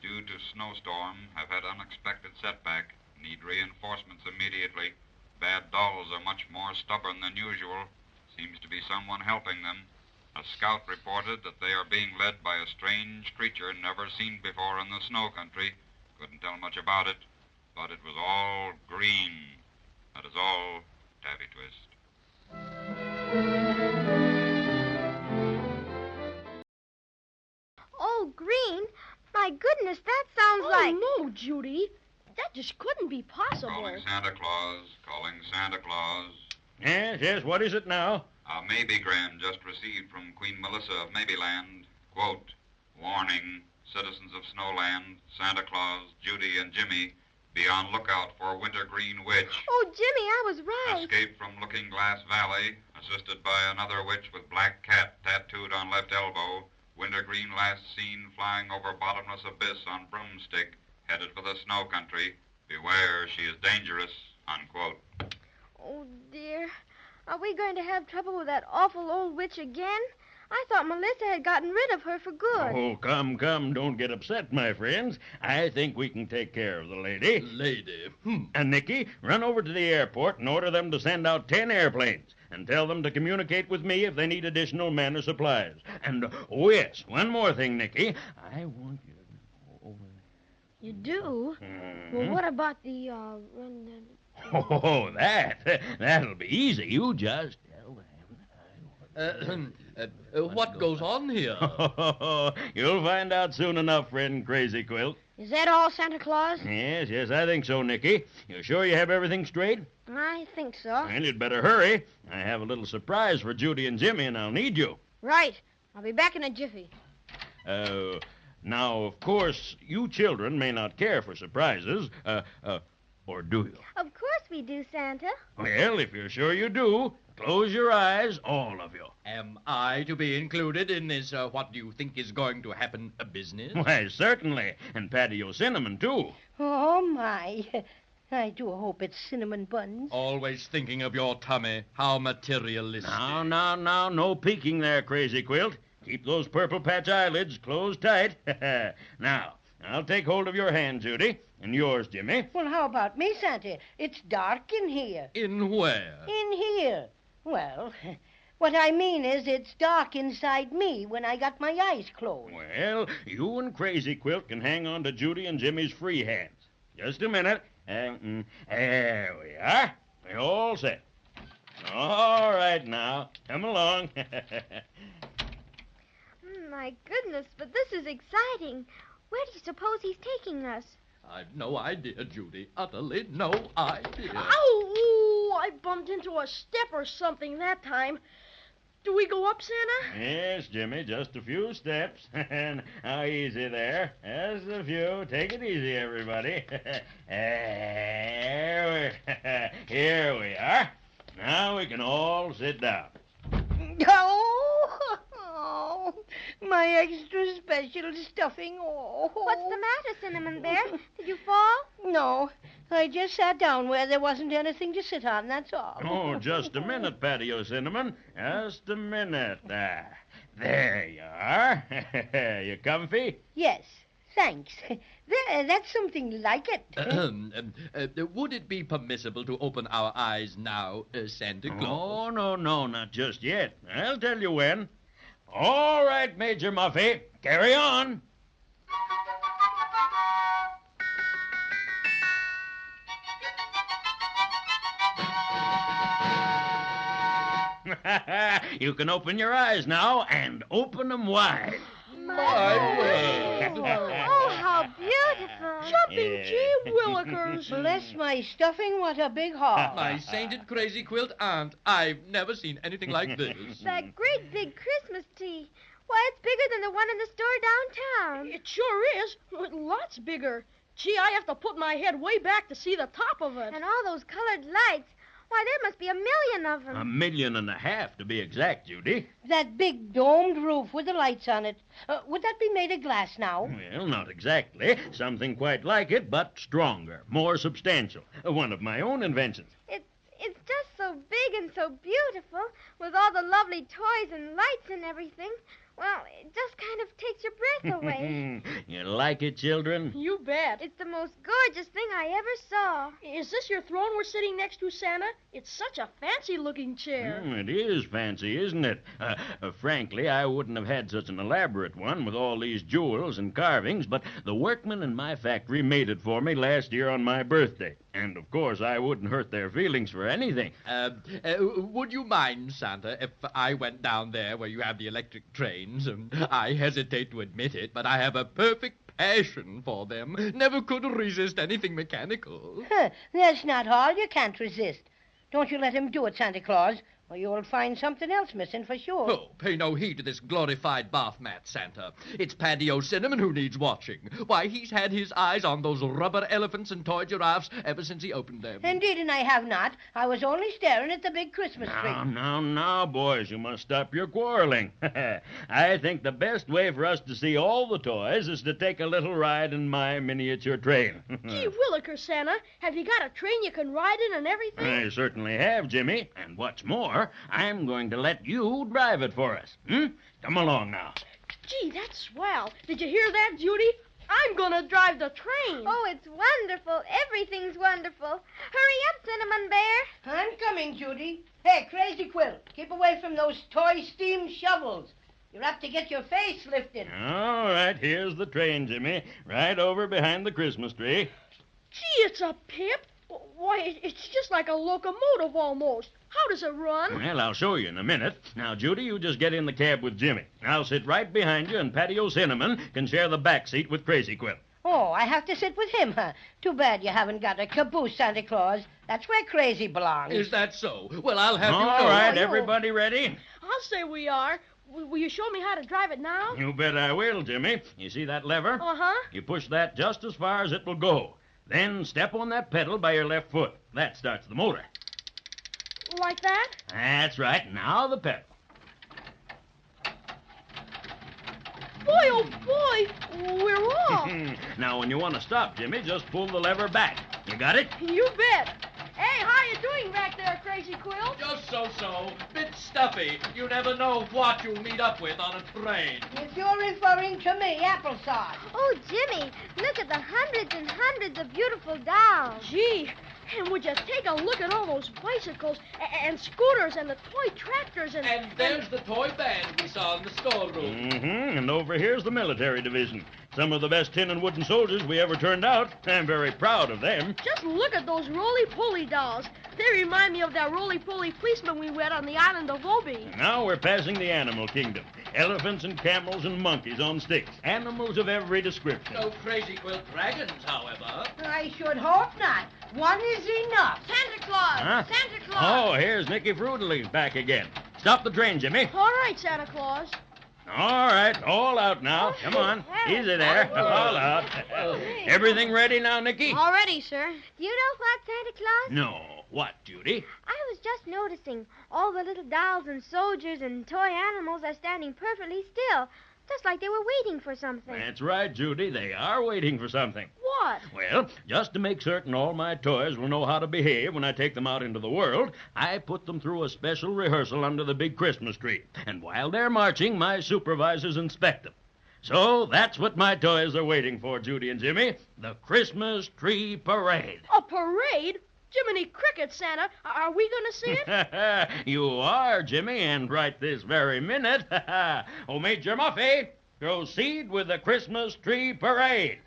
Due to snowstorm, have had unexpected setback. Need reinforcements immediately. Bad dolls are much more stubborn than usual. Seems to be someone helping them. A scout reported that they are being led by a strange creature never seen before in the snow country. Couldn't tell much about it, but it was all green. That is all, Davy Twist. Oh, green? My goodness, that sounds like... Oh, no, Judy. That just couldn't be possible. Calling Santa Claus. Calling Santa Claus. Yes, what is it now? A Maybegram just received from Queen Melissa of Maybeland. Quote, warning, citizens of Snowland, Santa Claus, Judy, and Jimmy, be on lookout for Wintergreen Witch. Oh, Jimmy, I was right. Escaped from Looking Glass Valley, assisted by another witch with black cat tattooed on left elbow. Wintergreen last seen flying over bottomless abyss on broomstick, headed for the snow country. Beware, she is dangerous, unquote. Oh, dear. Are we going to have trouble with that awful old witch again? I thought Melissa had gotten rid of her for good. Oh, come, don't get upset, my friends. I think we can take care of the lady. Lady? And, Nicky, run over to the airport and order them to send out 10 airplanes. And tell them to communicate with me if they need additional men or supplies. And, oh, yes, one more thing, Nicky. I want you to go over there. You do? Mm-hmm. Well, what about the, Oh, that'll be easy. You just tell them. What goes on here? You'll find out soon enough, friend Crazy Quilt. Is that all, Santa Claus? Yes, I think so, Nicky. You sure you have everything straight? I think so. And you'd better hurry. I have a little surprise for Judy and Jimmy, and I'll need you. Right. I'll be back in a jiffy. Now, of course, you children may not care for surprises, or do you? Of course we do, Santa. Well, if you're sure you do, close your eyes, all of you. Am I to be included in this, what do you think is going to happen, business? Why, certainly. And Patty O'Cinnamon, too. Oh, my. I do hope it's cinnamon buns. Always thinking of your tummy. How materialistic. Now, no peeking there, Crazy Quilt. Keep those purple patch eyelids closed tight. Now, I'll take hold of your hand, Judy, and yours, Jimmy. Well, how about me, Santa? It's dark in here. In where? In here. Well, what I mean is it's dark inside me when I got my eyes closed. Well, you and Crazy Quilt can hang on to Judy and Jimmy's free hands. Just a minute. There we are. We're all set. All right now. Come along. My goodness, but this is exciting. Where do you suppose he's taking us? I've no idea, Judy. Utterly no idea. Ow! I bumped into a step or something that time. Do we go up, Santa? Yes, Jimmy, just a few steps. Now, easy there. Just a few. Take it easy, everybody. Here we are. Now we can all sit down. Oh, my extra special stuffing. Oh. What's the matter, Cinnamon Bear? Did you fall? No, I just sat down where there wasn't anything to sit on, that's all. Oh, just a minute, Patio Cinnamon. Just a minute. There you are. You comfy? Yes, thanks. That's something like it. Would it be permissible to open our eyes now, Santa Claus? Oh, no, not just yet. I'll tell you when. All right, Major Muffy, carry on. You can open your eyes now, and open them wide. My word. Oh, how beautiful. Jumping gee willikers. Bless my stuffing, what a big haul. My sainted Crazy Quilt aunt, I've never seen anything like this. That great big Christmas tree. Why, it's bigger than the one in the store downtown. It sure is. Lots bigger. Gee, I have to put my head way back to see the top of it. And all those colored lights. Why, there must be 1,000,000 of them. 1.5 million to be exact, Judy. That big domed roof with the lights on it. Would that be made of glass now? Well, not exactly. Something quite like it, but stronger, more substantial. One of my own inventions. It's just so big and so beautiful, with all the lovely toys and lights and everything. Well, it just kind of takes your breath away. You like it, children? You bet. It's the most gorgeous thing I ever saw. Is this your throne we're sitting next to, Santa? It's such a fancy-looking chair. It is fancy, isn't it? Frankly, I wouldn't have had such an elaborate one with all these jewels and carvings, but the workmen in my factory made it for me last year on my birthday. And, of course, I wouldn't hurt their feelings for anything. Would you mind, Santa, if I went down there where you have the electric trains? I hesitate to admit it, but I have a perfect passion for them. Never could resist anything mechanical. That's not all you can't resist. Don't you let him do it, Santa Claus, or you'll find something else missing for sure. Oh, pay no heed to this glorified bath mat, Santa. It's Patio Cinnamon who needs watching. Why, he's had his eyes on those rubber elephants and toy giraffes ever since he opened them. Indeed, and I have not. I was only staring at the big Christmas tree. Now, boys, you must stop your quarreling. I think the best way for us to see all the toys is to take a little ride in my miniature train. Gee willikers, Santa. Have you got a train you can ride in and everything? I certainly have, Jimmy. And what's more, I'm going to let you drive it for us. Come along now. Gee, that's swell. Did you hear that, Judy? I'm going to drive the train. Oh, it's wonderful. Everything's wonderful. Hurry up, Cinnamon Bear. I'm coming, Judy. Hey, Crazy Quilt, keep away from those toy steam shovels. You're apt to get your face lifted. All right, here's the train, Jimmy. Right over behind the Christmas tree. Gee, it's a pip. Why, it's just like a locomotive almost. How does it run? Well, I'll show you in a minute. Now, Judy, you just get in the cab with Jimmy. I'll sit right behind you, and Patio Cinnamon can share the back seat with Crazy Quilt. Oh, I have to sit with him, huh? Too bad you haven't got a caboose, Santa Claus. That's where Crazy belongs. Is that so? Well, I'll have you know. All right, everybody ready? I'll say we are. Will you show me how to drive it now? You bet I will, Jimmy. You see that lever? Uh-huh. You push that just as far as it will go. Then step on that pedal by your left foot. That starts the motor. Like that? That's right. Now the pedal. Boy, oh boy, we're off. Now, when you want to stop, Jimmy, just pull the lever back. You got it? You bet. Hey, how you doing back there, Crazy Quilt? Just so-so. Bit Stuffy, you never know what you'll meet up with on a train. If you're referring to me, applesauce. Oh, Jimmy, look at the hundreds and hundreds of beautiful dolls. Gee, and would you take a look at all those bicycles and scooters and the toy tractors and... And there's the toy band we saw in the storeroom. Mm-hmm. And over here's the military division. Some of the best tin and wooden soldiers we ever turned out. I'm very proud of them. Just look at those roly-poly dolls. They remind me of that roly-poly policeman we met on the island of Obi. Now we're passing the animal kingdom. Elephants and camels and monkeys on sticks. Animals of every description. No crazy quilt dragons, however. I should hope not. One is enough. Santa Claus! Huh? Santa Claus! Oh, here's Nicky Fruitily back again. Stop the train, Jimmy. All right, Santa Claus. All right, all out now. Come on. Easy there. All out. Everything ready now, Nicky? All ready, sir. Do you know what, Santa Claus? No. What, Judy? I was just noticing all the little dolls and soldiers and toy animals are standing perfectly still, just like they were waiting for something. That's right, Judy. They are waiting for something. What? Well, just to make certain all my toys will know how to behave when I take them out into the world, I put them through a special rehearsal under the big Christmas tree. And while they're marching, my supervisors inspect them. So that's what my toys are waiting for, Judy and Jimmy. The Christmas Tree Parade. A parade? Jiminy Cricket, Santa. Are we going to see it? You are, Jimmy, and right this very minute. Oh, Major Muffy, proceed with the Christmas Tree Parade.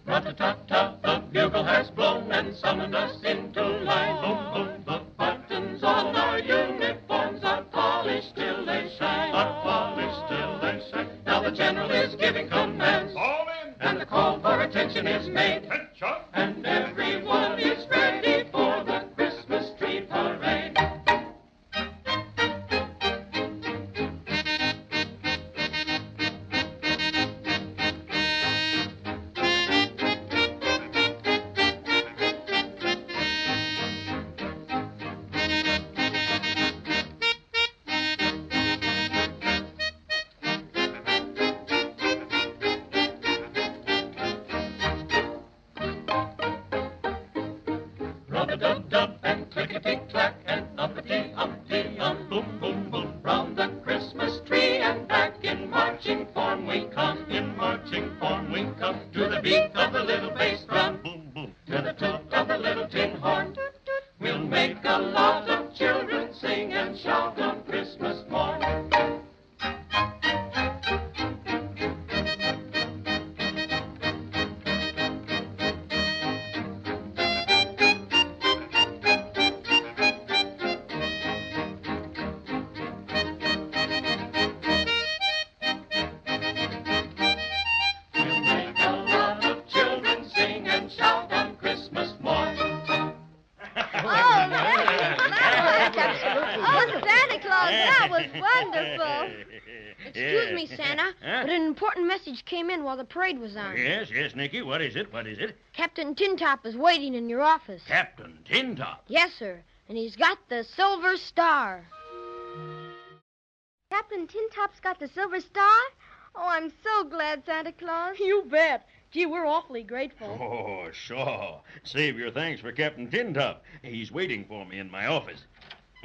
Rat-a-tat-tat, the bugle has blown and summoned us into line. Boom, boom, the buttons on our uniforms are polished till they shine. Are polished till they shine. Now the general is giving commands. All in. And the call for attention is made. Attention. And everyone is ready for the Christmas tree parade. Rub-a-dub-dub and clickety-clack and uppity-uppity-um, boom, boom, boom. Round the Christmas tree and back in marching form we come. In marching form we come to the beat of the little bass drum. Boom, boom. To the toot of the little tin horn. We'll make a lot of children sing and shout on Christmas morn. Excuse me, Santa, but an important message came in while the parade was on. Yes, Nicky. What is it? What is it? Captain Tintop is waiting in your office. Captain Tintop. Yes, sir, and he's got the Silver Star. Captain Tintop's got the Silver Star? Oh, I'm so glad, Santa Claus. You bet. Gee, we're awfully grateful. Oh, sure. Save your thanks for Captain Tintop. He's waiting for me in my office.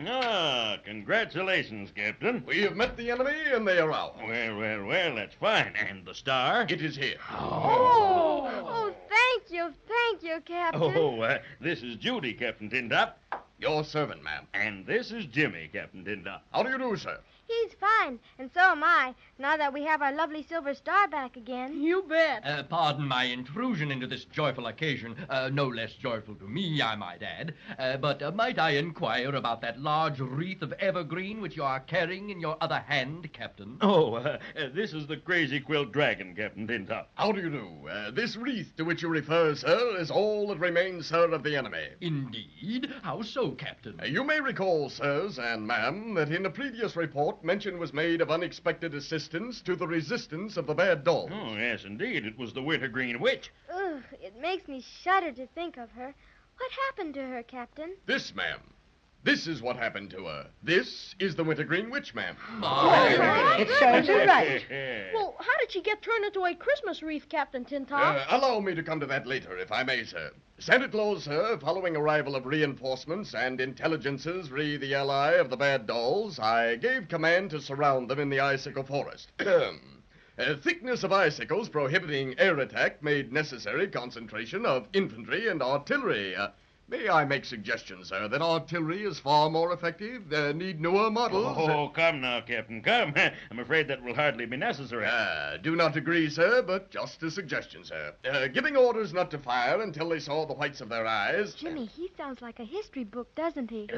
Ah, congratulations, Captain. We have met the enemy, and they are out. Well, that's fine. And the star? It is here. Oh, thank you, Captain. Oh, this is Judy, Captain Tintop. Your servant, ma'am. And this is Jimmy, Captain Tintop. How do you do, sir? He's fine, and so am I, now that we have our lovely Silver Star back again. You bet. Pardon my intrusion into this joyful occasion. No less joyful to me, I might add. But might I inquire about that large wreath of evergreen which you are carrying in your other hand, Captain? Oh, this is the Crazy Quilt Dragon, Captain Tintop. How do you do? This wreath to which you refer, sir, is all that remains, sir, of the enemy. Indeed? How so, Captain? You may recall, sirs and ma'am, that in a previous report mention was made of unexpected assistance to the resistance of the bad dolls. Oh, yes, indeed. It was the Wintergreen Witch. Ugh, it makes me shudder to think of her. What happened to her, Captain? This, ma'am. This is what happened to her. This is the Wintergreen Witch, ma'am. It serves her right. Well, how did she get turned into a Christmas wreath, Captain Tintop? Allow me to come to that later, if I may, sir. Santa Claus, sir, following arrival of reinforcements and intelligences re the ally of the bad dolls, I gave command to surround them in the icicle forest. Thickness of icicles prohibiting air attack made necessary concentration of infantry and artillery. May I make suggestions, sir, that artillery is far more effective? Need newer models? Oh, come now, Captain, come. I'm afraid that will hardly be necessary. Do not agree, sir, but just a suggestion, sir. Giving orders not to fire until they saw the whites of their eyes. Jimmy, he sounds like a history book, doesn't he?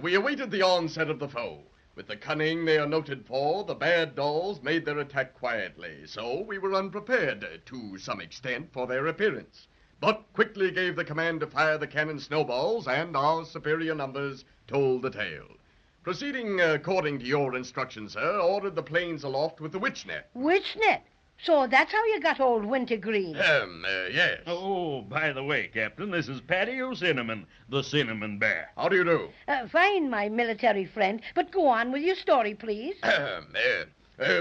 We awaited the onset of the foe. With the cunning they are noted for, the bad dolls made their attack quietly, so we were unprepared, to some extent, for their appearance. But quickly gave the command to fire the cannon snowballs, and our superior numbers told the tale. Proceeding according to your instructions, sir, ordered the planes aloft with the witch net. Witch net? So that's how you got old Wintergreen? Yes. Oh, by the way, Captain, this is Paddy O'Cinnamon, the Cinnamon Bear. How do you do? Fine, my military friend, but go on with your story, please.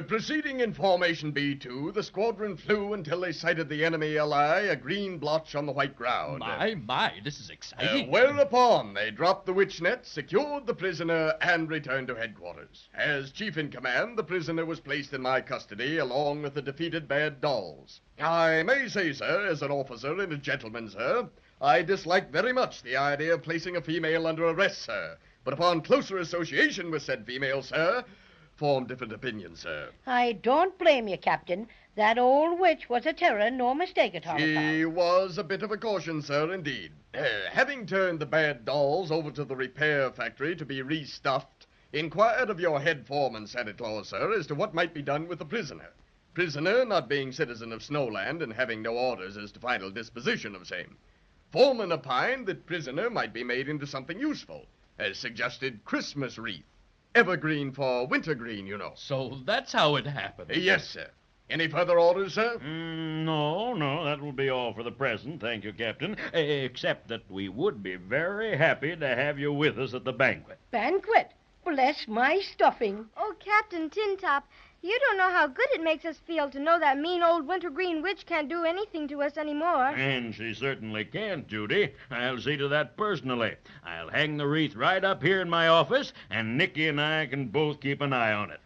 Proceeding in formation B2, the squadron flew until they sighted the enemy ally, a green blotch on the white ground. My, this is exciting. Whereupon they dropped the witch net, secured the prisoner, and returned to headquarters. As chief in command, the prisoner was placed in my custody, along with the defeated bad dolls. I may say, sir, as an officer and a gentleman, sir, I dislike very much the idea of placing a female under arrest, sir. But upon closer association with said female, sir, form different opinions, sir. I don't blame you, Captain. That old witch was a terror, no mistake at all. She was a bit of a caution, sir, indeed. Having turned the bad dolls over to the repair factory to be restuffed, inquired of your head foreman, Santa Claus, sir, as to what might be done with the prisoner. Prisoner not being citizen of Snowland and having no orders as to final disposition of same. Foreman opined that prisoner might be made into something useful, as suggested Christmas wreath. Evergreen for wintergreen, you know. So that's how it happened. Yes, sir. Any further orders, sir? No, that will be all for the present, thank you, Captain. Except that we would be very happy to have you with us at the banquet. Banquet? Bless my stuffing. Oh, Captain Tintop, you don't know how good it makes us feel to know that mean old Wintergreen Witch can't do anything to us anymore. And she certainly can't, Judy. I'll see to that personally. I'll hang the wreath right up here in my office, and Nicky and I can both keep an eye on it.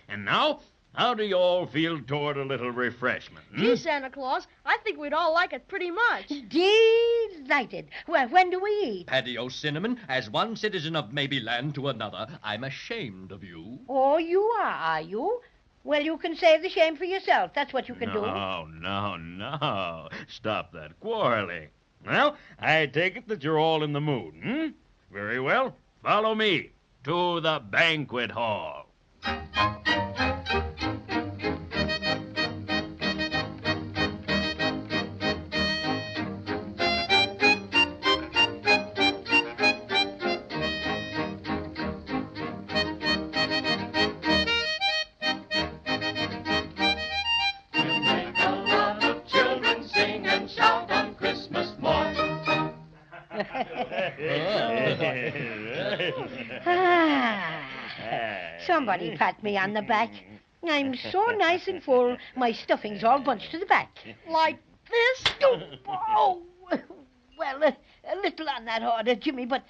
And now, how do you all feel toward a little refreshment? Gee, Santa Claus, I think we'd all like it pretty much. Delighted. Well, when do we eat? Paddy O'Cinnamon, as one citizen of Maybeland to another, I'm ashamed of you. Oh, you are you? Well, you can save the shame for yourself. That's what you can do. No. Stop that quarreling. Well, I take it that you're all in the mood, Very well. Follow me to the banquet hall. Somebody pat me on the back. I'm so nice and full, my stuffing's all bunched to the back. Like this? Oh, well, a little on that order, Jimmy, but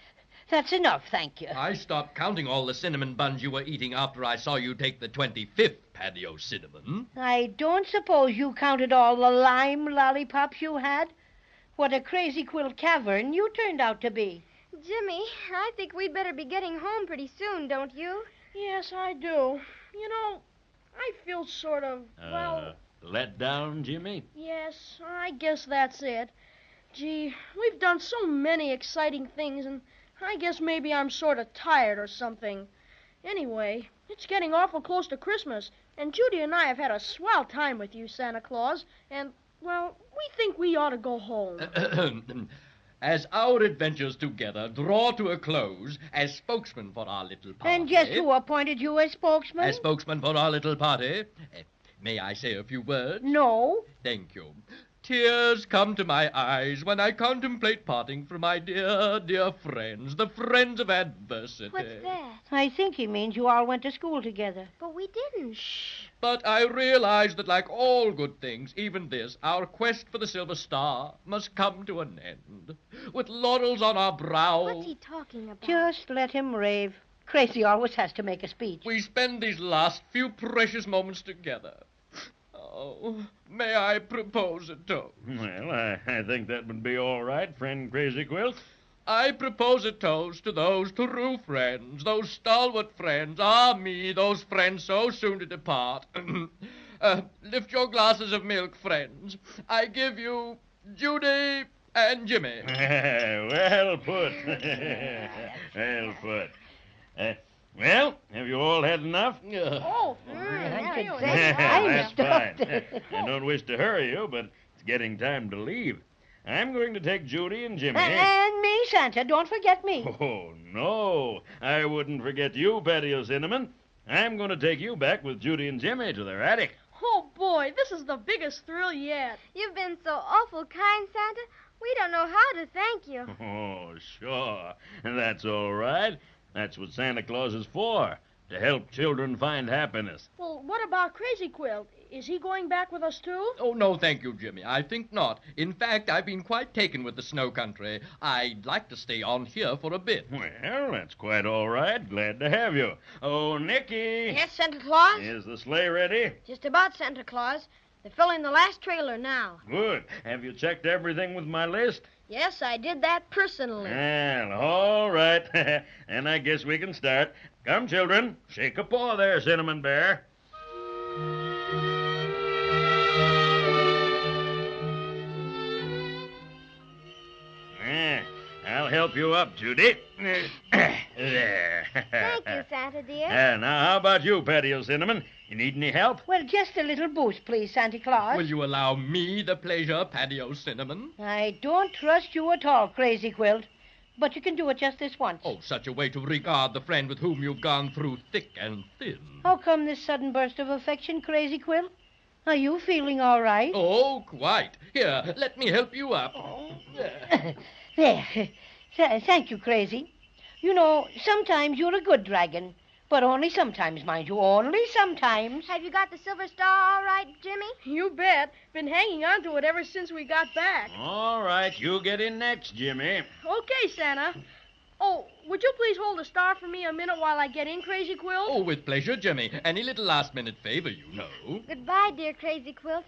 that's enough, thank you. I stopped counting all the cinnamon buns you were eating after I saw you take the 25th, Paddy O'Cinnamon. I don't suppose you counted all the lime lollipops you had? What a crazy quilt cavern you turned out to be. Jimmy, I think we'd better be getting home pretty soon, don't you? Yes, I do. You know, I feel sort of, Let down, Jimmy? Yes, I guess that's it. Gee, we've done so many exciting things, and I guess maybe I'm sort of tired or something. Anyway, it's getting awful close to Christmas, and Judy and I have had a swell time with you, Santa Claus, and, well, we think we ought to go home. As our adventures together draw to a close, as spokesman for our little party... And just who appointed you as spokesman? As spokesman for our little party, may I say a few words? No. Thank you. Tears come to my eyes when I contemplate parting from my dear, dear friends, the friends of adversity. What's that? I think he means you all went to school together. But we didn't. But I realize that like all good things, even this, our quest for the Silver Star must come to an end. With laurels on our brow. What's he talking about? Just let him rave. Crazy always has to make a speech. We spend these last few precious moments together. Oh, may I propose a toast? Well, I think that would be all right, friend Crazy Quilt. I propose a toast to those true friends, those stalwart friends, me, those friends so soon to depart. Lift your glasses of milk, friends. I give you Judy and Jimmy. Well put. Well put. Well, have you all had enough? Oh, That's fine. I don't wish to hurry you, but it's getting time to leave. I'm going to take Judy and Jimmy. And me, Santa. Don't forget me. Oh, no. I wouldn't forget you, Patty O'Cinnamon. I'm going to take you back with Judy and Jimmy to their attic. Oh, boy, this is the biggest thrill yet. You've been so awful kind, Santa. We don't know how to thank you. Oh, sure. That's all right. That's what Santa Claus is for, to help children find happiness. Well, what about Crazy Quilt? Is he going back with us, too? Oh, no, thank you, Jimmy. I think not. In fact, I've been quite taken with the snow country. I'd like to stay on here for a bit. Well, that's quite all right. Glad to have you. Oh, Nicky. Yes, Santa Claus? Is the sleigh ready? Just about, Santa Claus. They're filling the last trailer now. Good. Have you checked everything with my list? Yes, I did that personally. Well, all right. And I guess we can start. Come, children. Shake a paw there, Cinnamon Bear. I'll help you up, Judy. There. Thank you, Santa dear. Now, how about you, Patty O'Cinnamon? You need any help? Well, just a little boost, please, Santa Claus. Will you allow me the pleasure, Patty O'Cinnamon? I don't trust you at all, Crazy Quilt. But you can do it just this once. Oh, such a way to regard the friend with whom you've gone through thick and thin. How come this sudden burst of affection, Crazy Quilt? Are you feeling all right? Oh, quite. Here, let me help you up. There. Thank you, Crazy. You know, sometimes you're a good dragon. But only sometimes, mind you. Only sometimes. Have you got the Silver Star all right, Jimmy? You bet. Been hanging on to it ever since we got back. All right, you get in next, Jimmy. Okay, Santa. Oh, would you please hold the star for me a minute while I get in, Crazy Quilt? Oh, with pleasure, Jimmy. Any little last-minute favor, you know. Goodbye, dear Crazy Quilt.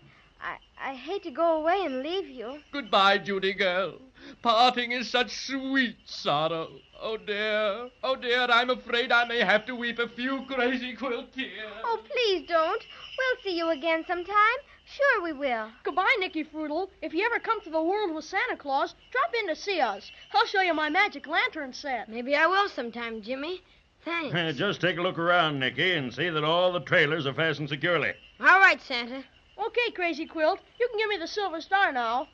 I hate to go away and leave you. Goodbye, Judy girl. Parting is such sweet sorrow. Oh, dear, I'm afraid I may have to weep a few Crazy Quilt tears. Oh, please don't. We'll see you again sometime. Sure we will. Goodbye, Nicky Fruitle. If you ever come to the world with Santa Claus, drop in to see us. I'll show you my magic lantern set. Maybe I will sometime, Jimmy. Thanks. Just take a look around, Nicky, and see that all the trailers are fastened securely. All right, Santa. Okay, Crazy Quilt. You can give me the Silver Star now.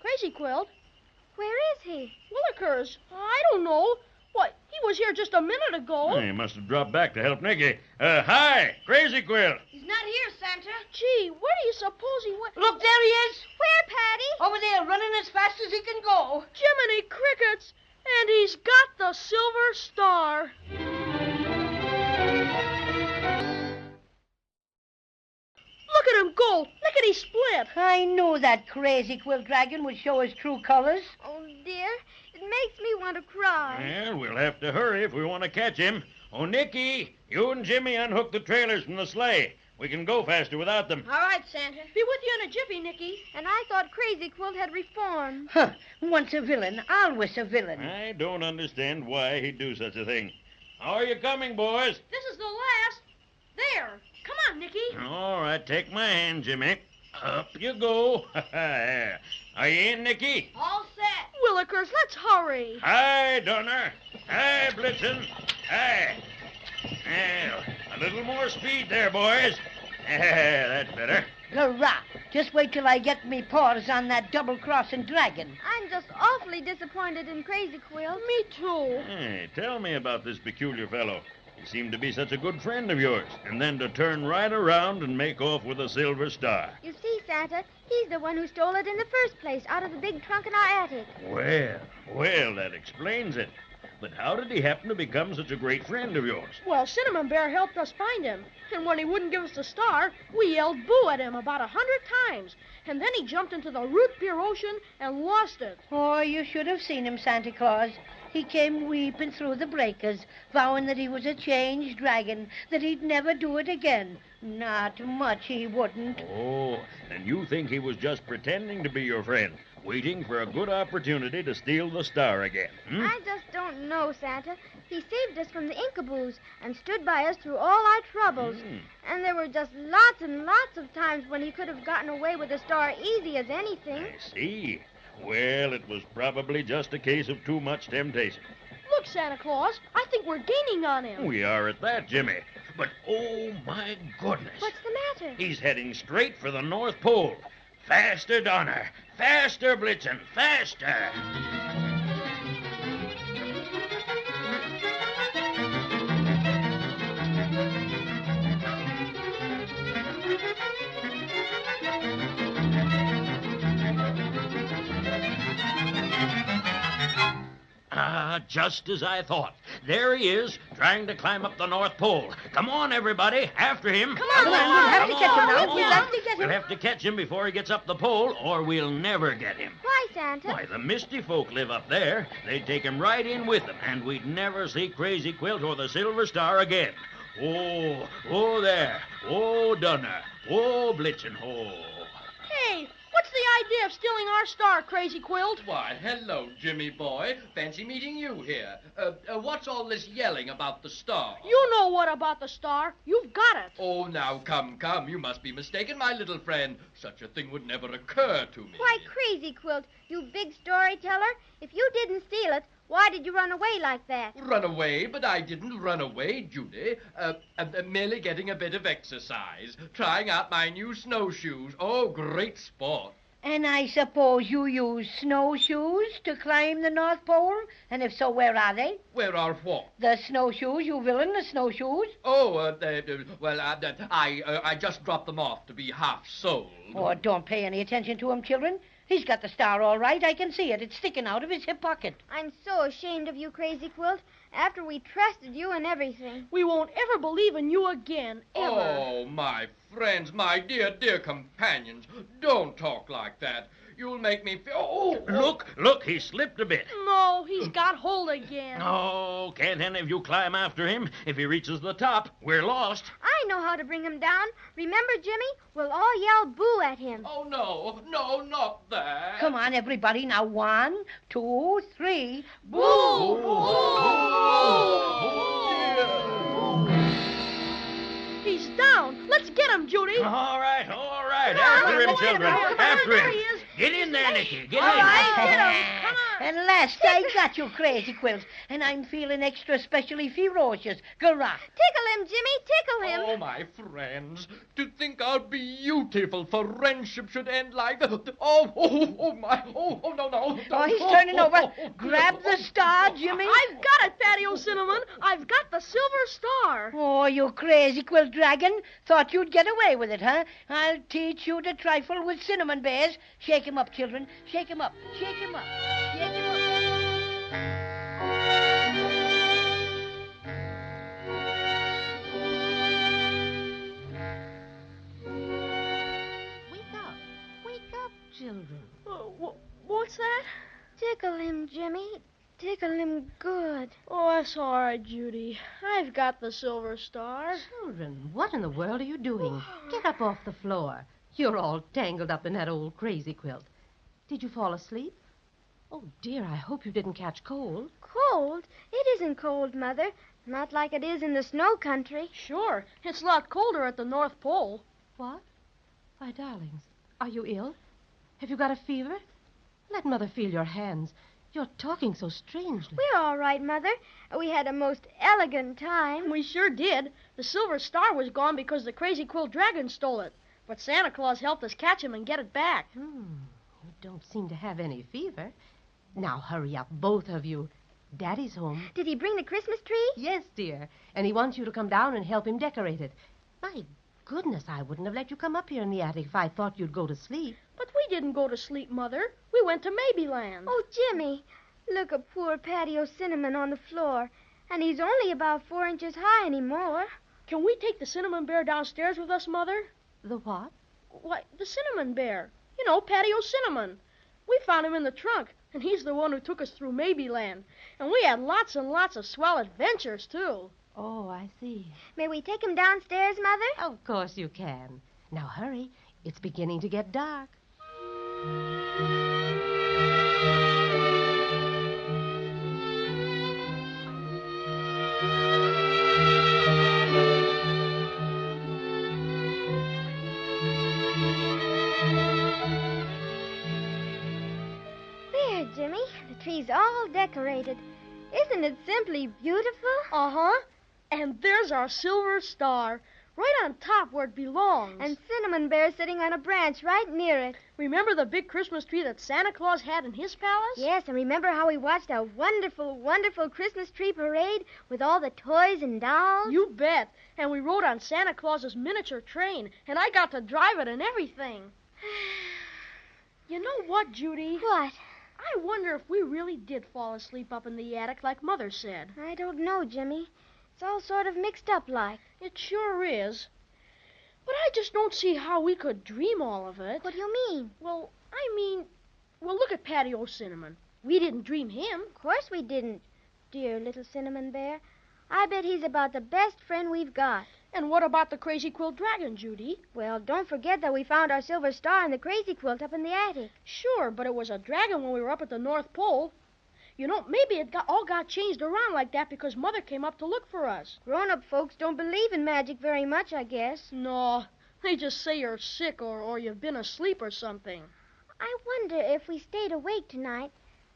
Crazy Quilt? Where is he? Willikers. I don't know. What? He was here just a minute ago. He must have dropped back to help Nicky. Hi, Crazy Quilt. He's not here, Santa. Gee, where do you suppose he went? Look, there he is. Where, Patty? Over there, running as fast as he can go. Jiminy Crickets. And he's got the Silver Star. Look at him go. Lickety split. I knew that Crazy Quilt Dragon would show his true colors. Oh, dear. It makes me want to cry. Well, we'll have to hurry if we want to catch him. Oh, Nicky, you and Jimmy unhook the trailers from the sleigh. We can go faster without them. All right, Santa. Be with you in a jiffy, Nicky. And I thought Crazy Quilt had reformed. Huh. Once a villain, always a villain. I don't understand why he'd do such a thing. How are you coming, boys? This is the last. There. Come on, Nicky. All right, take my hand, Jimmy. Up you go. Are you in, Nicky? All set. Willikers, let's hurry. Hi, Donner. Hi, Blitzen. Hi. Well, a little more speed there, boys. That's better. Hurrah! Just wait till I get me paws on that double-crossing dragon. I'm just awfully disappointed in Crazy Quilt. Me too. Hey, tell me about this peculiar fellow. He seemed to be such a good friend of yours, and then to turn right around and make off with a Silver Star. You see, Santa. He's the one who stole it in the first place, out of the big trunk in our attic. Well, that explains it. But how did he happen to become such a great friend of yours? Well, Cinnamon Bear helped us find him. And when he wouldn't give us the star, we yelled boo at him about 100 times. And then he jumped into the root beer ocean and lost it. Oh, you should have seen him, Santa Claus. He came weeping through the breakers, vowing that he was a changed dragon, that he'd never do it again. Not much he wouldn't. Oh, and you think he was just pretending to be your friend, waiting for a good opportunity to steal the star again, hmm? I just don't know, Santa. He saved us from the Inkaboos and stood by us through all our troubles. And there were just lots and lots of times when he could have gotten away with the star easy as anything. I see. Well, it was probably just a case of too much temptation. Look, Santa Claus, I think we're gaining on him. We are at that, Jimmy. But, oh, my goodness. What's the matter? He's heading straight for the North Pole. Faster, Donner. Faster, Blitzen. Faster. Just as I thought. There he is, trying to climb up the North Pole. Come on, everybody. After him. Come on. We'll have to catch him now. We'll have to get him. We'll have to catch him before he gets up the pole, or we'll never get him. Why, Santa? Why, the Misty folk live up there. They'd take him right in with them, and we'd never see Crazy Quilt or the Silver Star again. Oh, there. Oh, Donner. Oh, Blitzen. Oh. Hey, what's the idea of stealing our star, Crazy Quilt? Why, hello, Jimmy boy. Fancy meeting you here. What's all this yelling about the star? You know what about the star. You've got it. Oh, now, come. You must be mistaken, my little friend. Such a thing would never occur to me. Why, Crazy Quilt, you big storyteller. If you didn't steal it, why did you run away like that? Run away? But I didn't run away, Judy. Merely getting a bit of exercise. Trying out my new snowshoes. Oh, great sport. And I suppose you use snowshoes to climb the North Pole? And if so, where are they? Where are what? The snowshoes, you villain, the snowshoes. Oh, I just dropped them off to be half soled. Oh, don't pay any attention to him, children. He's got the star all right. I can see it. It's sticking out of his hip pocket. I'm so ashamed of you, Crazy Quilt. After we trusted you and everything. We won't ever believe in you again, ever. Oh, my friends, my dear companions, don't talk like that. You'll make me feel... Oh, Look, he slipped a bit. No, he's got hold again. Oh, can't any of you climb after him? If he reaches the top, we're lost. I know how to bring him down. Remember, Jimmy? We'll all yell boo at him. Oh, no, not that. Come on, everybody. Now, 1, 2, 3. Boo! He's down. Let's get him, Judy. All right. After him, children. After him. There he is. Get in there, Nicky. Get All in. right, get him. Come on. And last, I got you, Crazy Quilt. And I'm feeling extra specially ferocious. Garrot. Tickle him, Jimmy. Tickle him. Oh, my friends, to think our beautiful friendship should end like that. No. Oh, he's turning over. Grab the star, Jimmy. I've got it, Patio Cinnamon. I've got the Silver Star. Oh, you Crazy Quilt dragon. Thought you'd get away with it, huh? I'll teach you to trifle with cinnamon bears. Shake him up, children. Shake him up. Shake him up. Shake him up. Wake up, children. What's that? Tickle him, Jimmy. Tickle him good. Oh, that's all right, Judy. I've got the Silver Star. Children, what in the world are you doing? Get up off the floor. You're all tangled up in that old Crazy Quilt. Did you fall asleep? Oh, dear, I hope you didn't catch cold. Cold? It isn't cold, Mother. Not like it is in the snow country. Sure. It's a lot colder at the North Pole. What? Why, darlings, are you ill? Have you got a fever? Let Mother feel your hands. You're talking so strangely. We're all right, Mother. We had a most elegant time. We sure did. The Silver Star was gone because the Crazy Quilt Dragon stole it. But Santa Claus helped us catch him and get it back. You don't seem to have any fever. Now, hurry up, both of you. Daddy's home. Did he bring the Christmas tree? Yes, dear. And he wants you to come down and help him decorate it. My goodness, I wouldn't have let you come up here in the attic if I thought you'd go to sleep. But we didn't go to sleep, Mother. We went to Maybeland. Oh, Jimmy, look at poor Patio Cinnamon on the floor. And he's only about 4 inches high anymore. Can we take the Cinnamon Bear downstairs with us, Mother? The what? Why, the Cinnamon Bear. You know, Patio Cinnamon. We found him in the trunk, and he's the one who took us through Maybeland. And we had lots and lots of swell adventures, too. Oh, I see. May we take him downstairs, Mother? Of course you can. Now hurry. It's beginning to get dark. There, Jimmy. The tree's all decorated. Isn't it simply beautiful? Uh-huh. And there's our silver star, right on top where it belongs. And Cinnamon Bear sitting on a branch right near it. Remember the big Christmas tree that Santa Claus had in his palace? Yes, and remember how we watched a wonderful, wonderful Christmas tree parade with all the toys and dolls? You bet. And we rode on Santa Claus's miniature train, and I got to drive it and everything. You know what, Judy? What? I wonder if we really did fall asleep up in the attic like Mother said. I don't know, Jimmy. It's all sort of mixed up like. It sure is. But I just don't see how we could dream all of it. What do you mean? Well, look at Patio Cinnamon. We didn't dream him. Of course we didn't, dear little Cinnamon Bear. I bet he's about the best friend we've got. And what about the Crazy Quilt Dragon, Judy? Well, don't forget that we found our silver star in the Crazy Quilt up in the attic. Sure, but it was a dragon when we were up at the North Pole. You know, maybe it all got changed around like that because Mother came up to look for us. Grown-up folks don't believe in magic very much, I guess. No, they just say you're sick or you've been asleep or something. I wonder if we stayed awake tonight,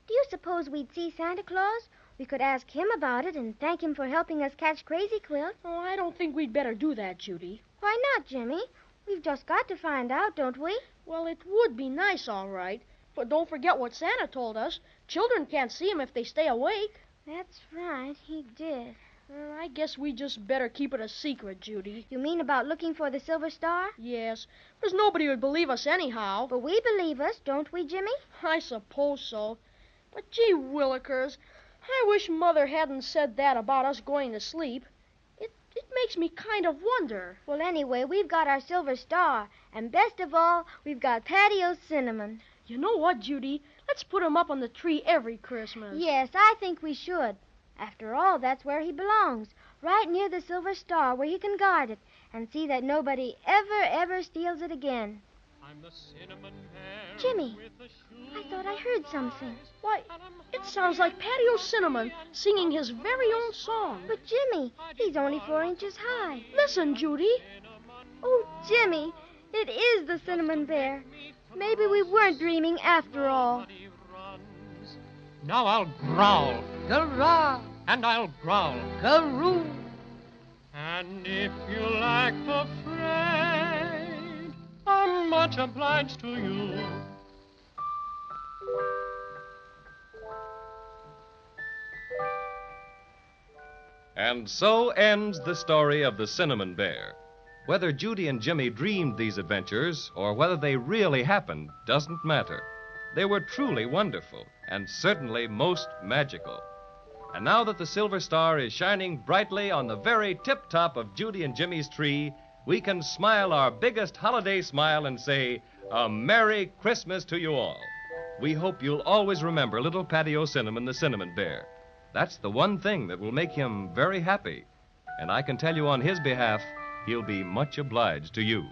do you suppose we'd see Santa Claus? We could ask him about it and thank him for helping us catch Crazy Quilt. Oh, I don't think we'd better do that, Judy. Why not, Jimmy? We've just got to find out, don't we? Well, it would be nice, all right. But don't forget what Santa told us. Children can't see him if they stay awake. That's right, he did. Well, I guess we just better keep it a secret, Judy. You mean about looking for the silver star? Yes, because nobody would believe us anyhow. But we believe us, don't we, Jimmy? I suppose so. But gee willikers, I wish Mother hadn't said that about us going to sleep. It makes me kind of wonder. Well, anyway, we've got our silver star. And best of all, we've got Patio Cinnamon. You know what, Judy? Let's put him up on the tree every Christmas. Yes, I think we should. After all, that's where he belongs. Right near the silver star where he can guard it and see that nobody ever steals it again. I'm the Cinnamon Bear. Jimmy, I thought I heard something. Why, it sounds like Patio Cinnamon singing his very own song. But, Jimmy, he's only 4 inches high. Listen, Judy. Oh, Jimmy, it is the Cinnamon Bear. Maybe we weren't dreaming after all. Now I'll growl. Hurrah! And I'll growl. Karoo! And if you like the fray, I'm much obliged to you. And so ends the story of the Cinnamon Bear. Whether Judy and Jimmy dreamed these adventures or whether they really happened doesn't matter. They were truly wonderful and certainly most magical. And now that the silver star is shining brightly on the very tip-top of Judy and Jimmy's tree, we can smile our biggest holiday smile and say, a Merry Christmas to you all. We hope you'll always remember little Patio Cinnamon, the Cinnamon Bear. That's the one thing that will make him very happy. And I can tell you on his behalf, he'll be much obliged to you.